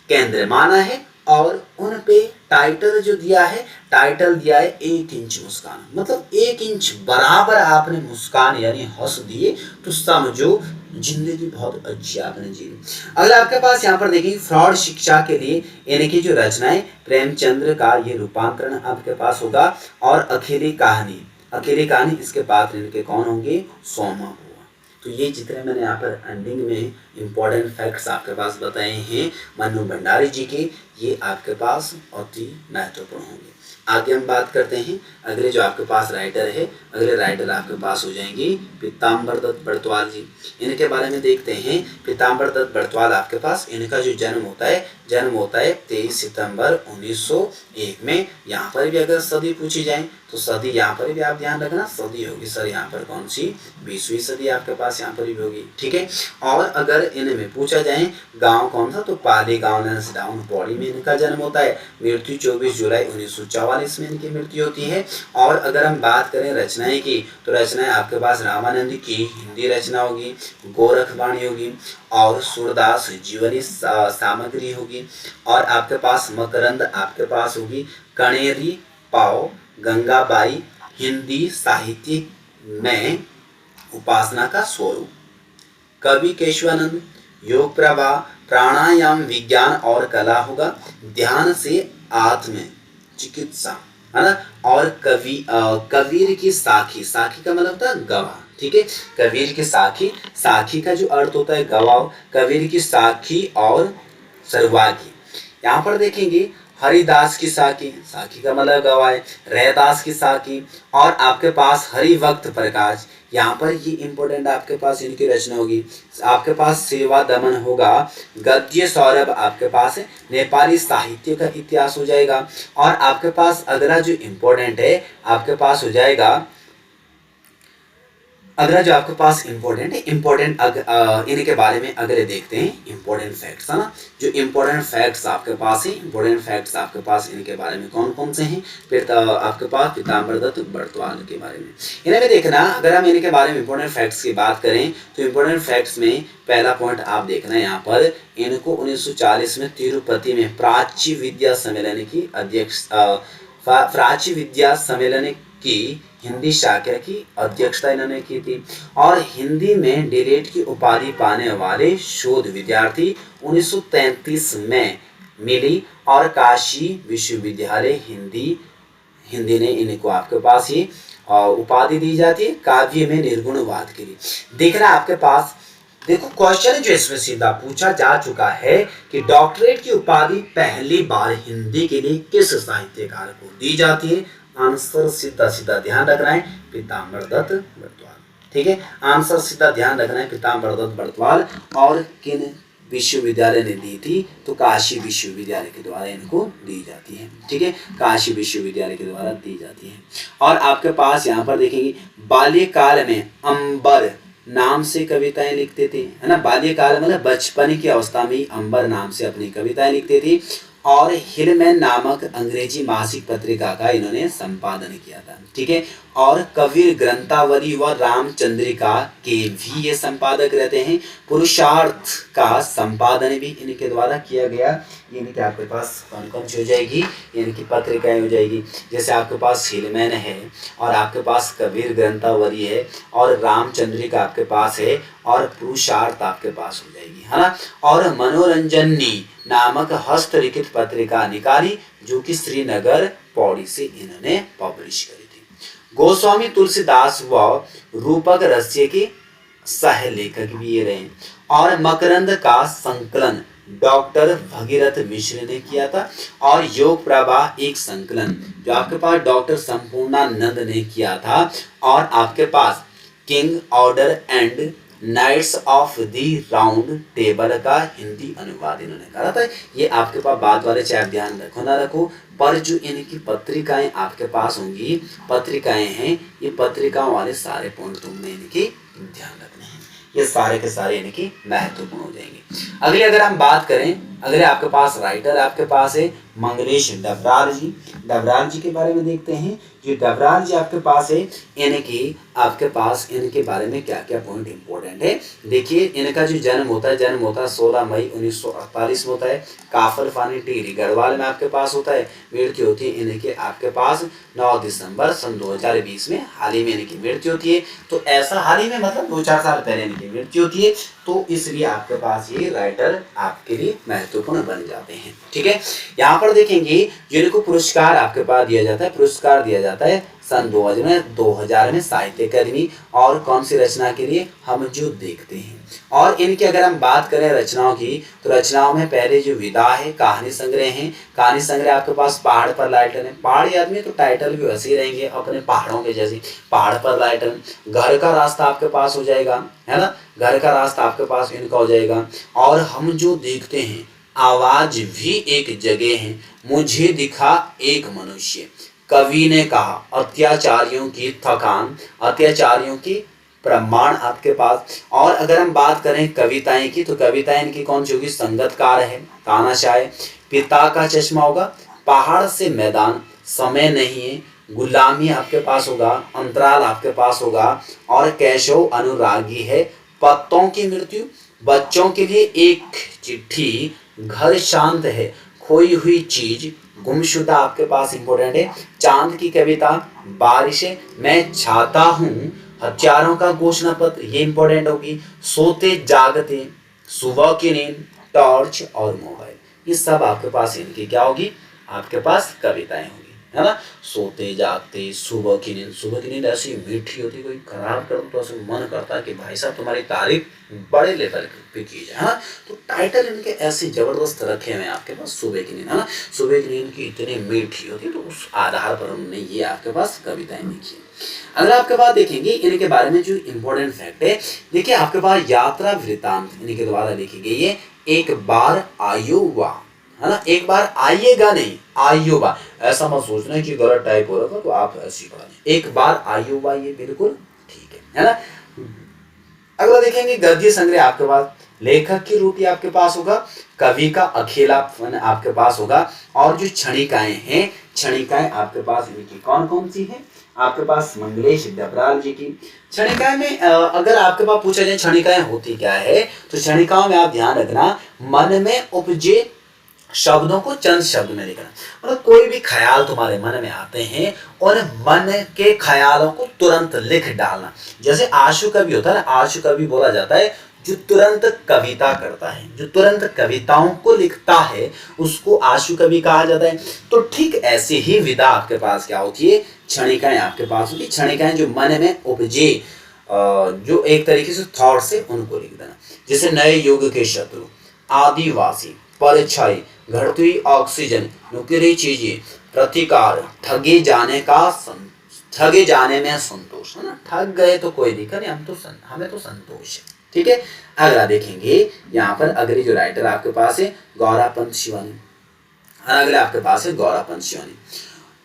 केंद्र माना है। और उन पे टाइटल जो दिया है, टाइटल दिया है 1 इंच मुस्कान, मतलब 1 इंच बराबर आपने मुस्कान यानी हंस दिए तो समझो जिंदगी बहुत अच्छी आपने जी। अगर आपके पास यहाँ पर देखिए फ्रॉड शिक्षा के लिए इनकी जो रचनाएं, प्रेमचंद्र का ये रूपांतरण आपके पास होगा। और अकेली कहानी इसके पात्र इनके कौन होंगे, सोमा हुआ। तो ये जितने मैंने यहाँ पर एंडिंग में इंपॉर्टेंट फैक्ट्स आपके पास बताए हैं मन्नू भंडारी जी के, ये आपके पास अति महत्वपूर्ण होंगे। आगे हम बात करते हैं अगले जो आपके पास राइटर है, अगले राइटर आपके पास हो जाएंगे पीताम्बर दत्त बड़त्वाल जी। इनके बारे में देखते हैं। पीताम्बर दत्त बड़त्वाल आपके पास, इनका जो जन्म होता है 23 सितंबर 1901 में। यहाँ पर भी अगर सदी पूछी जाए तो सदी यहाँ पर भी आप ध्यान रखना, सदी होगी सर यहाँ पर कौन सी, 20वीं सदी आपके पास यहाँ पर भी होगी। ठीक है। और अगर इनमें पूछा जाए गांव कौन सा, तो पाली गांव डाउन पौड़ी में इनका जन्म होता है। मृत्यु 24 जुलाई 1944 में इनकी मृत्यु होती है। और अगर हम बात करें रचनाएं की, तो रचनाएं आपके पास रामानंद की हिंदी रचना होगी, गोरखवाणी होगी, और सूरदास जीवनी सामग्री होगी। और आपके पास मकरंद आपके पास होगी, कणेरी पाव, गंगाबाई, हिंदी साहित्य में उपासना का स्वरूप, कवि केशवानंद, योग प्रभा, प्राणायाम विज्ञान और कला होगा, ध्यान से आत्म चिकित्सा है ना। और कबीर की साखी, साखी का मतलब होता है गवाह। ठीक है, कबीर की साखी, साखी का जो अर्थ होता है गवाह, कबीर की साखी और सरवागी। यहाँ पर देखेंगे हरिदास की साखी, साखी का मतलब गवाह है, रैदास की साखी। और आपके पास हरिभक्त प्रकाश, यहाँ पर ये इंपॉर्टेंट आपके पास इनकी रचना होगी। आपके पास सेवा दमन होगा, गद्य सौरभ आपके पास है, नेपाली साहित्य का इतिहास हो जाएगा। और आपके पास अगला जो इंपॉर्टेंट है आपके पास हो जाएगा अगला जो आपके पास इम्पोर्टेंट है, इनके बारे में अगले देखते हैं इम्पोर्टेंट फैक्ट्स, है ना। जो इम्पोर्टेंट फैक्ट्स आपके पास है, इम्पोर्टेंट फैक्ट्स आपके पास इनके बारे में कौन कौन से हैं, फिर आपके पास पीताम्बर दत्त बड़तवाल के बारे में इन्हें भी देखना। अगर हम इनके बारे में इम्पोर्टेंट फैक्ट्स की बात करें तो इम्पोर्टेंट फैक्ट्स में पहला पॉइंट आप देखना है यहाँ पर, इनको 1940 में तिरुपति में प्राच्य विद्या सम्मेलन की प्राच्य विद्या सम्मेलन की हिंदी शाखा की अध्यक्षता इन्होंने की थी। और हिंदी में डीएलएड की उपाधि पाने वाले शोध विद्यार्थी 1933 में मिली और काशी विश्वविद्यालय हिंदी ने इनको आपके पास ही उपाधि दी जाती है काव्य में निर्गुणवाद के लिए। देखना आपके पास, देखो क्वेश्चन जो इसमें सीधा पूछा जा चुका है कि डॉक्टरेट की उपाधि पहली बार हिंदी के लिए किस साहित्यकार को दी जाती है। आंसर सीधा सीधा ध्यान रखना है, पीताम्बर दत्त बड़तवाल। ठीक है, आंसर सीधा ध्यान रखना है, पीताम्बर दत्त बड़तवाल। और किन विश्वविद्यालय ने दी थी, तो काशी विश्वविद्यालय के द्वारा इनको दी जाती है। ठीक है, काशी विश्वविद्यालय के द्वारा दी जाती है। और आपके पास यहाँ पर देखेंगे बाल्यकाल में अंबर नाम से कविताएं लिखते थे, है ना। बाल्यकाल मतलब बचपन की अवस्था में अंबर नाम से अपनी कविताएं लिखते थे। और हिलमैन नामक अंग्रेजी मासिक पत्रिका का इन्होंने संपादन किया था। ठीक है, और कबीर ग्रंथावली व रामचंद्रिका के भी ये संपादक रहते हैं। पुरुषार्थ का संपादन भी इनके द्वारा किया गया। इनके आपके पास कौन कौन सी हो जाएगी, इनकी पत्रिकाएं हो जाएगी। जैसे आपके पास हिलमैन है, और आपके पास कबीर ग्रंथावली है, और रामचंद्रिका आपके पास है, और पुरुषार्थ आपके पास हो जाएगी, है ना। और मनोरंजनी नामक हस्तलिखित पत्रिका निकाली, जो कि श्रीनगर पौड़ी से इन्होंने पब्लिश करी थी। गोस्वामी तुलसीदास व रूपक रहस्य के सह लेखक भी ये रहे। और मकरंद का संकलन डॉक्टर भगीरथ मिश्र ने किया था। और योग प्रभा एक संकलन जो आपके पास डॉक्टर संपूर्णानंद ने किया था। और आपके पास king order and knights of the round table का हिंदी अनुवाद इन्होंने करा था। ये आपके पास बात वाले चाहे ध्यान रखो ना रखो, पर जो इनकी पत्रिकाएं आपके पास होंगी, पत्रिकाएं हैं, ये पत्रिकाओं वाले सारे पॉइंट तुमने इनकी ध्यान रखने हैं। ये सारे के सारे इनकी महत्वपूर्ण हो जाएंगे। अगले अगर हम बात करें, अगले आपके पास राइटर आपके पास है मंगलेश डबराल जी। डबराल जी के बारे में देखते हैं। जो डबराल जी आपके पास है, इनकी आपके पास इनके बारे में क्या क्या पॉइंट इंपॉर्टेंट है। देखिए, इनका जो जन्म होता है 16 मई 1948 में होता है। काफर फानी टिहरी गढ़वाल में आपके पास होता है। मृत्यु होती है इनके आपके पास 9 दिसंबर सन 2020 में हाल ही में इनकी मृत्यु होती है। तो ऐसा हाल ही में मतलब 2-4 साल पहले इनकी मृत्यु होती है, तो इसलिए आपके पास ये राइटर आपके लिए महत्वपूर्ण बन जाते हैं। ठीक है, यहाँ पर देखेंगे जिनको पुरस्कार आपके पास दिया जाता है, पुरस्कार दिया जाता है सन 2000 में साहित्य अकादमी। और कौन सी रचना के लिए, हम जो देखते हैं। और इनकी अगर हम बात करें रचनाओं की, तो रचनाओं में पहले जो विदा है, कहानी संग्रह है। कहानी संग्रह आपके पास पहाड़ पर लाइटन है। पहाड़ी आदमी तो टाइटल भी वैसे ही रहेंगे अपने पहाड़ों के जैसे, पहाड़ पर लाइटन। घर का रास्ता आपके पास हो जाएगा, है ना। घर का रास्ता आपके पास इनका हो जाएगा। और हम जो देखते हैं, आवाज भी एक जगह है, मुझे दिखा एक मनुष्य। कवि ने कहा अत्याचारियों की थकान, अत्याचारियों की प्रमाण आपके पास। और अगर हम बात करें कविताएं की, तो कविताएं इनकी कौन सी होगी, संगतकार है, तानाशाह है, पिता का चश्मा होगा, पहाड़ से मैदान, समय नहीं है, गुलामी आपके पास होगा, अंतराल आपके पास होगा, और कैशव अनुरागी है, पत्तों की मृत्यु, बच्चों के लिए एक चिट्ठी, घर शांत है, खोई हुई चीज, गुमशुदा आपके पास इंपॉर्टेंट है, चांद की कविता, बारिश, मैं चाहता हूँ, हथियारों का घोषणा पत्र, ये इंपॉर्टेंट होगी, सोते जागते, सुबह की नींद, टॉर्च और मोबाइल, ये सब आपके पास इनकी क्या होगी, आपके पास कविताएं होगी, है ना। सोते जागते, सुबह की नींद, सुबह की नींद ऐसी मीठी होती, कोई खराब करो तो ऐसे मन करता है कि भाई साहब तुम्हारी तारीफ बड़े लेवल पे की जाए, है ना। तो टाइटल इनके ऐसे जबरदस्त रखे हुए हैं आपके पास, सुबह की नींद, है ना। सुबह की नींद की इतनी मीठी होती है, तो उस आधार पर हमने ये आपके पास कविताएं लिखी है। अगर आपके पास देखेंगे इनके बारे में जो इम्पोर्टेंट फैक्ट है, देखिए आपके पास यात्रा वृतांत इनके द्वारा लिखी गई है। एक बार आयोवा, है ना, एक बार आइएगा नहीं, आयोवा, ऐसा मत सोचना कि गलत टाइप हो रहा था तो आप ऐसी बात, एक बार आयोवा, ये बिल्कुल ठीक है ना। अगला देखेंगे गद्य संग्रह आपके पास, लेखक की रूपी आपके पास होगा, कवि का अकेलापन आपके पास होगा, और जो क्षणिकाएं हैं, क्षणिकाएं आपके पास इनकी कौन कौन सी हैं, आपके पास मंगलेश विद्यापराल जी की क्षणिकाएं में अगर आपके पास पूछा जाए क्षणिकाएं होती क्या है, तो क्षणिकाओं में आप ध्यान रखना, मन में उपजे शब्दों को चंद शब्द में लिखना, मतलब कोई भी ख्याल तुम्हारे मन में आते हैं और मन के ख्यालों को तुरंत लिख डालना। जैसे आशु कवि होता है ना, आशु कवि बोला जाता है जो तुरंत कविता करता है, जो तुरंत कविताओं को लिखता है, उसको आशु कवि कहा जाता है। तो ठीक ऐसी ही विधा आपके पास क्या होती है, क्षणिकाएं आपके पास होती है। क्षणिकाएं जो मन में उपजे, जो एक तरीके से थॉट से उनको लिख देना। जैसे नए युग के शत्रु, आदिवासी, परछाई, घटती हुई ऑक्सीजन, नुकीली चीजें, प्रतिकार, ठगे जाने में संतोष, है ना, ठग गए तो कोई दिक्कत नहीं, हमें तो संतोष है। ठीक है, अगला देखेंगे यहाँ पर अगली जो राइटर आपके पास है गौरापंत शिवानी, और अगले आपके पास है गौरापंत शिवानी।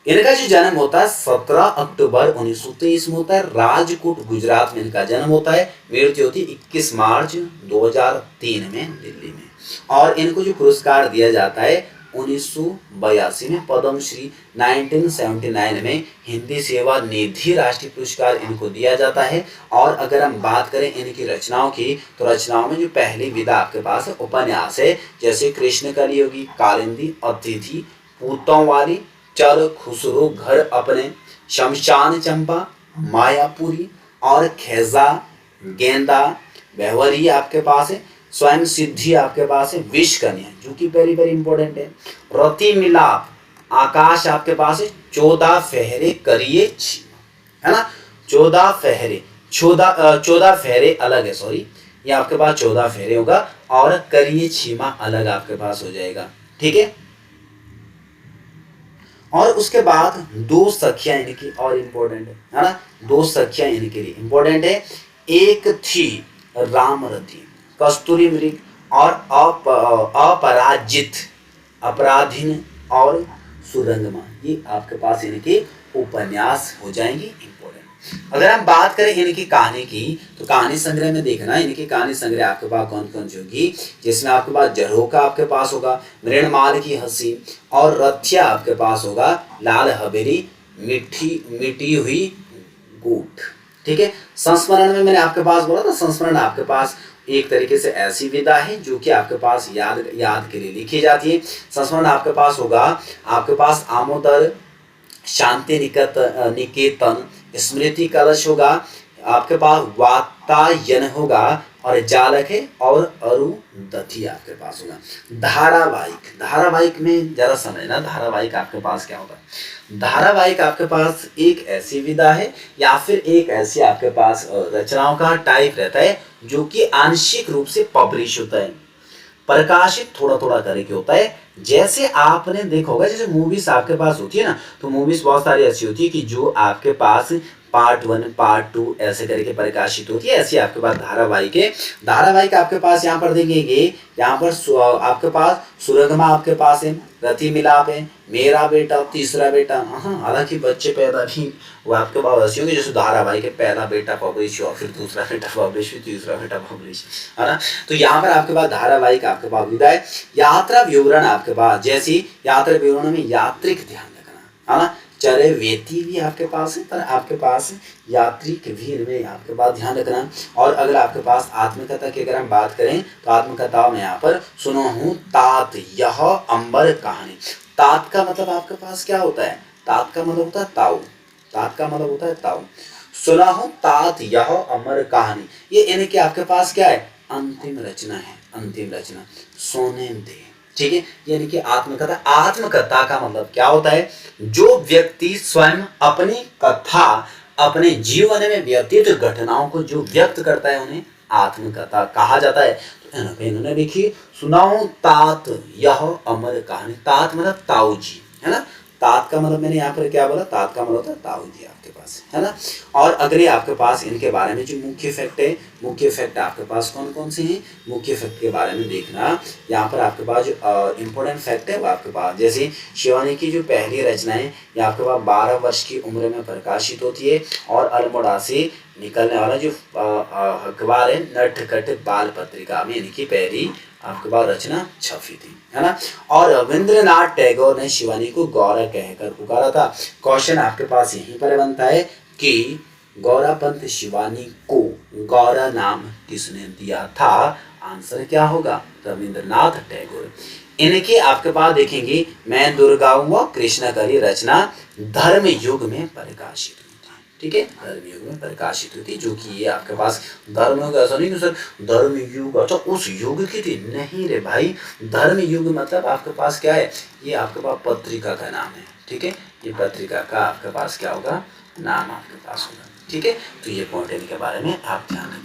इनका जो जन्म होता है 17 अक्टूबर 1923 में होता है, राजकोट गुजरात में इनका जन्म होता है। मृत्यु होती है 21 मार्च 2003 में दिल्ली में। और इनको जो पुरस्कार दिया जाता है 1982 में, पद्मश्री 1979 में, हिंदी सेवा निधि राष्ट्रीय पुरस्कार इनको दिया जाता है। और अगर हम बात करें इनकी रचनाओं की, तो रचनाओं में जो पहली विधा आपके पास है उपन्यास है, जैसे कृष्ण कलियोगी, कालिंदी, अतिथि, पूतों वाली, चल खुसरो घर अपने, शमशान चंपा, मायापुरी, और खेजा, गेंदा, व्यवहारी आपके पास है, स्वयं सिद्धि आपके पास है, विष कन्या जो कि वेरी वेरी इंपॉर्टेंट है, रति मिलाप, आकाश आपके पास है, 14 फेरे करिए है ना, 14 फेरे, 14 फेरे अलग है, सॉरी, ये आपके पास 14 फेरे होगा, और करिए छीमा अलग आपके पास हो जाएगा। ठीक है, और उसके बाद 2 सखियां इनकी और इम्पोर्टेंट है ना, 2 सखियां इनके लिए इम्पोर्टेंट है। एक थी रामरती, कस्तूरी मृग, और अपराजित, अपराधीन, और सुरंगमा, ये आपके पास इनके उपन्यास हो जाएंगे इम्पोर्टेंट। अगर हम बात करें इनकी कहानी की, तो कहानी संग्रह में देखना, इनकी कहानी संग्रह आपके पास कौन कौन सी होगी, जिसमें आपके पास झरोखा आपके पास होगा, मृणमाल की हंसी, और रथिया आपके पास होगा, लाल हवेली, मिटी हुई गूठ। ठीक है, संस्मरण में मैंने आपके पास बोला था, संस्मरण आपके पास एक तरीके से ऐसी विधा है जो कि आपके पास याद के लिए लिखी जाती है। संस्मरण आपके पास होगा, आपके पास आमोदर, शांति निकेतन, स्मृति कलश होगा, आपके पास वातायन होगा, और जालक है, और अरुंधति आपके पास होगा। धारावाहिक में जरा समझना, धारावाहिक आपके पास क्या होगा। धारावाहिक आपके पास एक ऐसी विधा है या फिर एक ऐसी आपके पास रचनाओं का टाइप रहता है जो कि आंशिक रूप से पब्लिश होता है, प्रकाशित थोड़ा थोड़ा करके होता है। जैसे आपने देखा होगा, जैसे मूवीज आपके पास होती है ना, तो मूवीज बहुत सारी ऐसी होती है कि जो आपके पास पार्ट 1 पार्ट 2 ऐसे करके प्रकाशित होती है, ऐसी आपके पास धारावाहिक आपके पास यहाँ पर देखेंगे, यहाँ पर आपके पास सुरंगमा आपके पास है, रति मिलाप है, मेरा बेटा, तीसरा बेटा, हालांकि बच्चे पैदा भी वो आपके पास ऐसी होंगे, जैसे धारावाहिक है, पहला बेटा पब्लिश हुआ, फिर दूसरा बेटा पब्लिश, फिर तीसरा बेटा पब्लिश, है ना। तो यहाँ पर आपके पास धारावाहिक आपके पास विधा है। यात्रा विवरण आपके पास, जैसी यात्रा विवरण में यात्रिक ध्यान रखना, है ना, चरे वेती भी आपके पास है, पर आपके पास यात्रिक भी इनमें आपके पास ध्यान रखना। और अगर आपके पास आत्मकथा की अगर हम बात करें, तो आत्मकथाओं में यहाँ पर सुनो हूँ तात यह अंबर कहानी। तात का मतलब आपके पास क्या होता है, तात का मतलब होता है ताऊ, तात का मतलब होता है ताऊ। सुना हूँ तात यह अमर कहानी, ये इनके आपके पास क्या है, अंतिम रचना है, अंतिम रचना, सोने दे। ठीक है, यानी कि आत्मकथा का मतलब क्या होता है, जो व्यक्ति स्वयं अपनी कथा, अपने जीवन में व्यतीत घटनाओं को जो व्यक्त करता है, उन्हें आत्मकथा कहा जाता है। तो इन्होंने लिखी, सुनाऊं तात यह अमर कहानी। तात मतलब ताऊ जी, है ना, तात का मतलब मैंने यहाँ पर क्या बोला, तात का मतलब होता है ताऊ जी आपके पास, है ना। और अगले आपके पास इनके बारे में जो मुख्य फैक्ट है, मुख्य फैक्ट आपके पास कौन कौन से हैं, मुख्य फैक्ट के बारे में देखना। यहाँ पर आपके पास जो इम्पोर्टेंट फैक्ट है वो आपके पास, जैसे शिवानी की जो पहली रचनाएं ये आपके पास 12 वर्ष की उम्र में प्रकाशित होती है, और अल्मोड़ा से निकलने वाला जो अखबार है नटखट बाल पत्रिका में इनकी पहली आपके पास रचना छपी थी, है ना। और रविंद्रनाथ टैगोर ने शिवानी को गौरा कहकर पुकारा था। क्वेश्चन आपके पास यहीं पर बनता है कि गौरा पंत शिवानी को गौरा नाम किसने दिया था, आंसर क्या होगा, रविंद्रनाथ टैगोर। इनके आपके पास देखेंगे मैं दुर्गा व कृष्ण की रचना धर्म युग में प्रकाशित हुई थी, ठीक है, धर्म युग में प्रकाशित हुई थी, जो कि ये आपके पास धर्म युग, ऐसा नहीं कि सर धर्म युग अच्छा उस युग की थी, नहीं रे भाई, धर्म युग मतलब आपके पास क्या है, ये आपके पास पत्रिका का नाम है, ठीक है, ये पत्रिका का आपके पास क्या होगा, नाम आपके पास होगा, ठीक है। तो ये पॉइंट इनके बारे में आप ध्यान रखिए।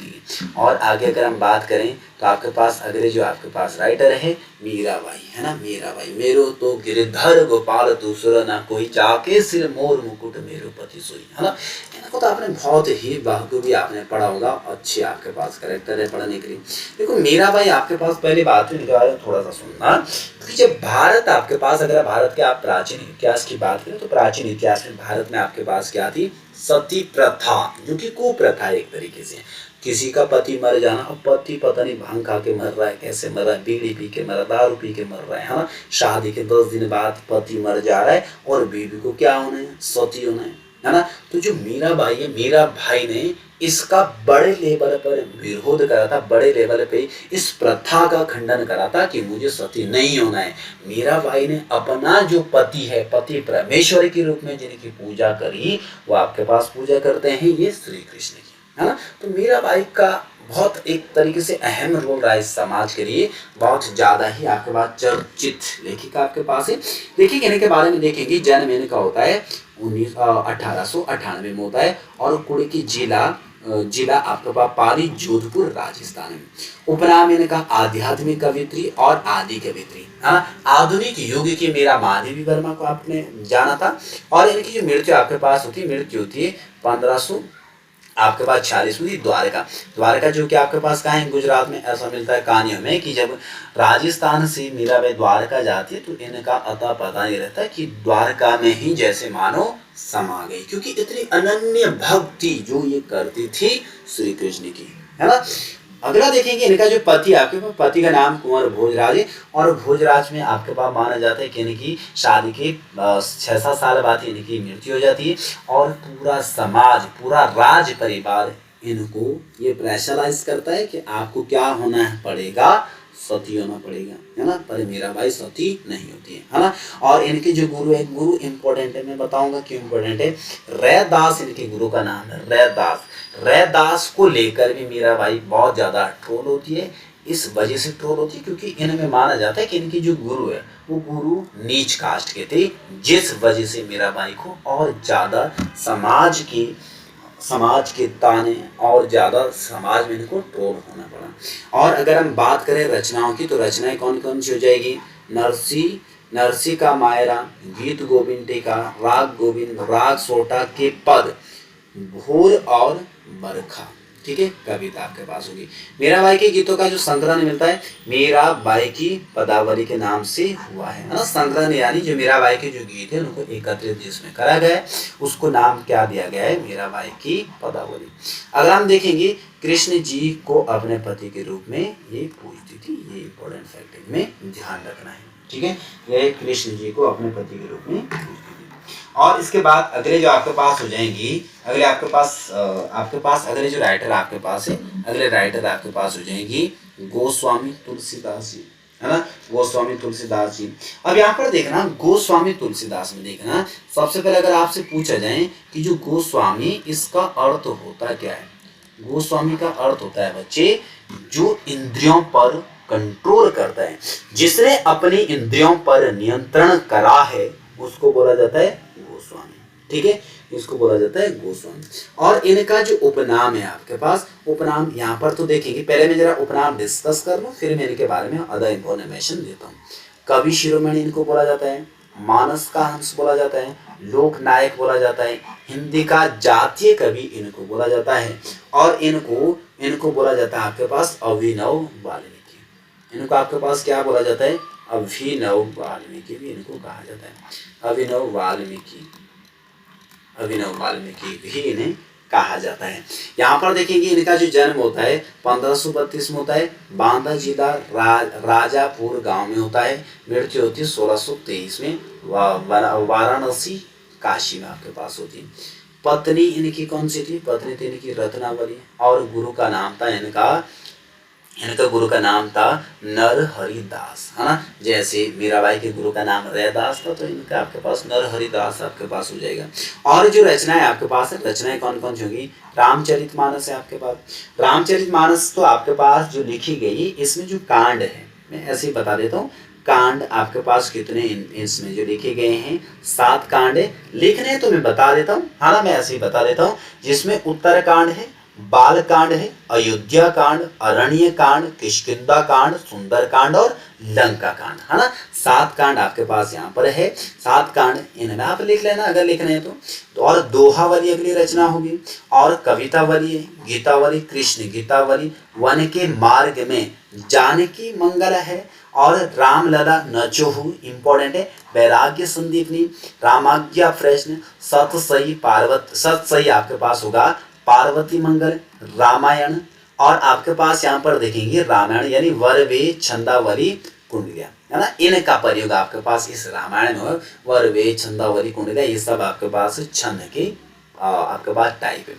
और आगे अगर हम बात करें तो आपके पास अगले जो आपके पास राइटर है मीराबाई, है ना, मीराबाई। मेरो तो गिरधर गोपाल दूसरा ना कोई, जाके सिर मोर मुकुट मेरो पति सोई, है ना। इनको तो आपने बहुत ही बखूबी आपने पढ़ा होगा, अच्छे आपके पास करेक्टर है पढ़ने के लिए। देखो मीराबाई आपके पास पहले बात इनके बारे में थोड़ा सा सुनना, क्योंकि जब भारत आपके पास, अगर भारत के आप प्राचीन इतिहास की बात करें तो प्राचीन इतिहास में भारत में आपके पास क्या थी, सती प्रथा, जो कि कुप्रथा है एक तरीके से। किसी का पति मर जाना, और पति पता नहीं भांग खा के मर रहा है, कैसे मर रहा है, बीड़ी पी के मर रहा है, दारू पी के मर रहा है ना। शादी के 10 दिन बाद पति मर जा रहा है और बीवी को क्या होना है, सती होना है ना। तो जो मीराबाई है, मीरा भाई ने इसका बड़े लेवल पर विरोध करा था, बड़े लेवल पे इस प्रथा का खंडन करा था कि मुझे सती नहीं होना है। मीराबाई ने अपना जो पति है, पति परमेश्वर के रूप में जिनकी पूजा करी, वो आपके पास पूजा करते हैं ये श्री कृष्ण की, है ना। तो मीराबाई का बहुत एक तरीके से अहम रोल रहा है इस समाज के लिए, बहुत ज्यादा ही आपके पास चर्चित लेखिका आपके पास है। देखिए इनके बारे में देखेंगे, जन्म इनका होता है 1898 में होता है, और कुड़की जिला आपके पास पाली, जोधपुर, राजस्थान में। उपनाम इनका आध्यात्मिक कवित्री और आदि कवित्री, है ना। आधुनिक युग की मीरा माधवी वर्मा को आपने जाना था। और इनकी जो मृत्यु आपके पास होती है 1500 आपके पास 46 में द्वारका, द्वारका जो कि आपके पास कहाँ है, गुजरात में। ऐसा मिलता है कहानियों में कि जब राजस्थान से मीराबाई द्वारका जाती है तो इनका अता पता नहीं रहता कि द्वारका में ही जैसे मानो समा गई, क्योंकि इतनी अनन्य भक्ति जो ये करती थी श्री कृष्ण की, है ना। अगला देखेंगे इनका जो पति, आपके पास पति का नाम कुंवर भोजराज है, और भोजराज में आपके पास माना जाता है कि इनकी शादी के 6-7 साल बाद इनकी मृत्यु हो जाती है, और पूरा समाज, पूरा राज परिवार इनको ये प्रेशराइज करता है कि आपको क्या होना पड़ेगा, सती होना पड़ेगा, है ना। पर मीराबाई सती नहीं होती है ना। और इनके जो गुरु है, गुरु इंपॉर्टेंट है, मैं बताऊंगा क्यों इंपॉर्टेंट है। रैदास इनके गुरु का नाम है, रैदास। रैदास को लेकर भी मीराबाई बहुत ज्यादा ट्रोल होती है। इस वजह से ट्रोल होती है क्योंकि इनमें माना जाता है कि इनकी जो गुरु है वो गुरु नीच कास्ट के थे, जिस वजह से मीराबाई को और ज्यादा समाज के ताने और ज़्यादा समाज में इनको ट्रोल होना पड़ा। और अगर हम बात करें रचनाओं की, तो रचनाएं कौन कौन सी हो जाएगी, नरसी का मायरा, गीत गोविंद का, राग गोविंद, राग सोटा के पद, भोर और बरखा, ठीक है, कविता आपके पास होगी। मीराबाई के गीतों का जो संग्रह मिलता है मीराबाई की पदावली के नाम से हुआ है ना। संग्रह यानी जो मीराबाई के जो गीत है उनको एकत्रित जिसमें करा गया है उसको नाम क्या दिया गया है, मीराबाई की पदावली। अगर हम देखेंगे कृष्ण जी को अपने पति के रूप में ये पूजती थी, ये इंपॉर्टेंट फैक्ट में ध्यान रखना है, ठीक है। ये कृष्ण जी को अपने पति के रूप में पूजती थी। और इसके बाद अगले जो आपके पास हो जाएंगी, अगले आपके पास अगले जो राइटर आपके पास है, अगले राइटर आपके पास हो जाएंगी गोस्वामी तुलसीदास जी, है ना, गोस्वामी तुलसीदास जी। अब यहाँ पर देखना गोस्वामी तुलसीदास में देखना, सबसे पहले अगर आपसे पूछा जाए कि जो गोस्वामी इसका अर्थ होता क्या है, गोस्वामी का अर्थ होता है बच्चे जो इंद्रियों पर कंट्रोल करता है, जिसने अपनी इंद्रियों पर नियंत्रण करा है उसको बोला जाता है गोस्वामी, ठीक है, इसको बोला जाता है गोस्वामी। और इनका जो उपनाम है आपके पास, उपनाम यहाँ पर तो देखेंगे, पहले मैं जरा उपनाम डिस्कस कर लूं फिर मैं इनके बारे में अदर इंफॉर्मेशन देता हूँ। कवि शिरोमणि इनको बोला जाता है, मानस का हंस बोला जाता है, लोक नायक बोला जाता है, हिंदी का जातीय कवि इनको बोला जाता है, और इनको इनको बोला जाता है आपके पास अभिनव वाल्मीकि। इनको आपके पास क्या बोला जाता है? अभिनव वाल्मीकि भी इनको कहा जाता है। अभिनव वाल्मीकि, अभिनव वाल्मीकि भी इन्हें कहा जाता है। यहाँ पर देखेंगे इनका जो जन्म होता है 1532 में होता है, बांदा जिला राजापुर गांव में होता है। मृत्यु होती है 1623 में वाराणसी काशी में आपके पास होती है। पत्नी इनकी कौन सी थी? पत्नी थी इनकी रत्नावली, और गुरु का नाम था इनका गुरु का नाम था नरहरिदास, है ना। जैसे मीराबाई के गुरु का नाम रैदास था, तो इनका आपके पास नरहरिदास आपके पास हो जाएगा। और जो रचनाएं आपके पास है, रचनाएं कौन कौन सी होगी? रामचरितमानस है आपके पास। रामचरितमानस तो आपके पास जो लिखी गई, इसमें जो कांड है, मैं ऐसे ही बता देता हूँ, कांड आपके पास कितने इसमें जो लिखे गए हैं? 7 कांड है। लिखने तो मैं बता देता हूँ, हाँ ना, मैं ऐसे ही बता देता हूँ, जिसमें उत्तर कांड है, बाल कांड है, अयोध्या कांड, अरण्य कांड, किष्किंधा कांड, सुंदर कांड और लंका कांड, है ना। 7 कांड आपके पास यहाँ पर है। 7 कांड इनमें आप लिख लेना अगर लिखने हैं तो। और दोहावली अगली रचना होगी, और कवितावली है, गीतावली, कृष्ण गीतावली, वन के मार्ग में जानकी मंगल है, और रामलला नचोहु इंपॉर्टेंट है, वैराग्य संदीपनी, रामाज्ञा प्रश्न, सतसई आपके पास होगा, पार्वती मंगल, रामायण, और आपके पास यहाँ पर देखेंगे रामायण यानी वरवे छंदावली कुंडलिया, है ना। इनका प्रयोग आपके पास इस रामायण में वरवे छंदावली कुंडलिया, ये सब आपके पास छंद के आपके पास टाइप है।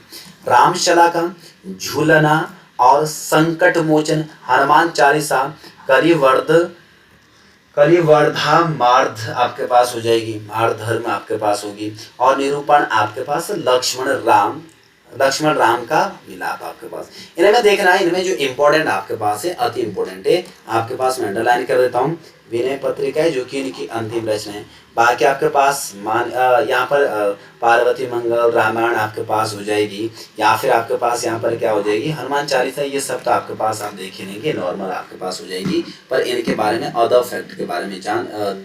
रामशला का झूलना और संकट मोचन, हनुमान चालीसा, कलिवर्धा मार्ध आपके पास हो जाएगी, मार्ध धर्म आपके पास होगी, और निरूपण आपके पास लक्ष्मण राम का मिलाप आपके पास। इनमें देखना है, इनमें जो इंपॉर्टेंट आपके पास है, अति इंपॉर्टेंट है, आपके पास मैं अंडरलाइन कर देता हूँ। विनय पत्रिका है जो कि इनकी अंतिम रचना है। बाकी आपके पास यहाँ पर पार्वती मंगल, रामायण आपके पास हो जाएगी, या फिर आपके पास यहाँ पर क्या हो जाएगी? हनुमान चालीसा। ये सब तो आपके पास आप देख ही लेंगे, नॉर्मल आपके पास हो जाएगी। पर इनके बारे में अदर फैक्ट के बारे में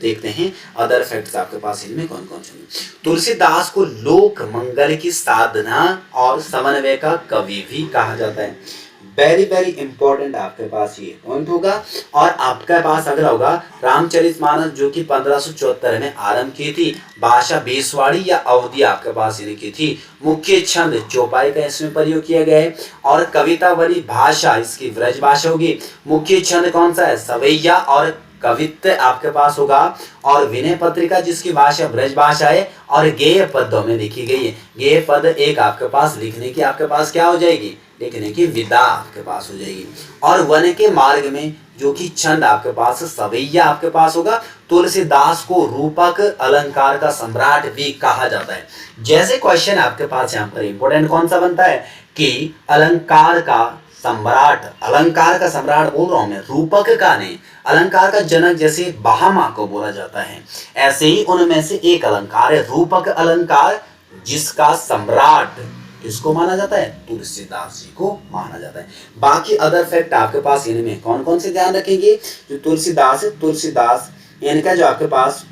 देखते हैं, अदर फैक्ट्स आपके पास इनमें कौन कौन से होंगे। तुलसीदास को लोक मंगल की साधना और समन्वय का कवि भी कहा जाता है। वेरी वेरी इंपॉर्टेंट आपके पास ये पॉइंट होगा। और आपके पास अगला होगा रामचरितमानस, जो कि 1574 में आरंभ की थी। भाषा बेसवाड़ी या अवधी आपके पास इनकी थी। मुख्य छंद चौपाई का इसमें प्रयोग किया गया है। और कवितावली भाषा इसकी ब्रज भाषा होगी। मुख्य छंद कौन सा है? सवैया और कवित्व आपके पास होगा। और विनय पत्रिका जिसकी भाषा ब्रज भाषा है, और गेय पदों में लिखी गई है। गेय पद एक आपके पास लिखने की आपके पास क्या हो जाएगी? लिखने की विधा आपके पास हो जाएगी। और वन के मार्ग में जो कि छंद आपके पास सवैया आपके पास होगा। तुलसीदास को रूपक अलंकार का सम्राट भी कहा जाता है। जैसे क्वेश्चन आपके पास यहाँ पर इंपॉर्टेंट कौन सा बनता है कि अलंकार का सम्राट बोल रहा हूं मैं, रूपक का नहीं। अलंकार का जनक जैसे बहामा को बोला जाता है, ऐसे ही उनमें से एक अलंकार है रूपक अलंकार, जिसका सम्राट किसको माना जाता है? तुलसीदास जी को माना जाता है। बाकी अदर फैक्ट आपके पास इनमें कौन कौन से ध्यान रखेंगे? जो तुलसीदास है, तुलसीदास इनका जो आपके पास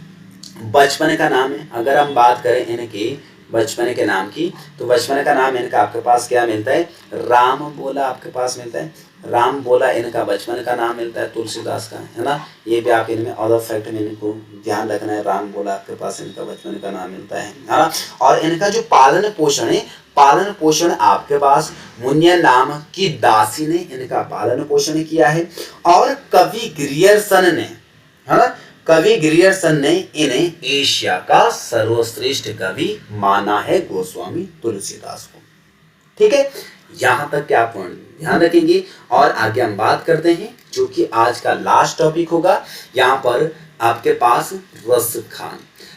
बचपन का नाम है, अगर हम बात करें इनकी बचपन के नाम की, तो बचपन का नाम इनका आपके पास क्या मिलता है? राम बोला आपके पास मिलता है। राम बोला इनका बचपन का नाम मिलता है तुलसीदास का, है ना। ये भी आप इनमें अदर फैक्ट में इनको ध्यान रखना है। राम बोला आपके पास इनका बचपन का नाम मिलता है ना। और इनका जो पालन पोषण है, पालन पोषण आपके पास मुनिया नाम की दासी ने इनका पालन पोषण किया है। और कवि ग्रियर्सन ने, है ना, कवि ग्रियर्सन ने इन्हें एशिया का सर्वश्रेष्ठ कवि माना है, गोस्वामी तुलसीदास को। ठीक है, यहां तक क्या आप ध्यान रखेंगे। और आगे हम बात करते हैं जो कि आज का लास्ट टॉपिक होगा। यहाँ पर आपके पास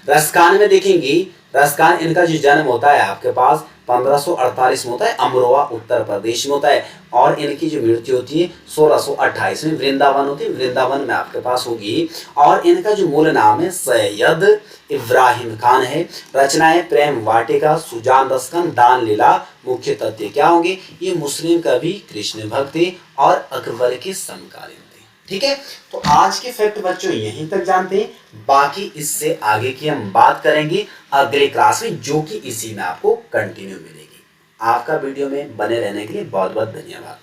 रसखान में देखेंगे, रसखान इनका जो जन्म होता है आपके पास 1548 में होता है, अमरोहा उत्तर प्रदेश में होता है। और इनकी जो मृत्यु होती है 1628 में वृंदावन होती है, वृंदावन में आपके पास होगी। और इनका जो मूल नाम है सैयद इब्राहिम खान है। रचनाएं प्रेम वाटिका, सुजान दस्तन, दान लीला। मुख्य तथ्य क्या होंगे? ये मुस्लिम कवि, कृष्ण भक्त और अकबर के समकालीन थे। ठीक है, तो आज के फैक्ट बच्चों यहीं तक जानते हैं, बाकी इससे आगे की हम बात करेंगे अगले क्लास में, जो कि इसी में आपको कंटिन्यू मिलेगी। आपका वीडियो में बने रहने के लिए बहुत बहुत धन्यवाद।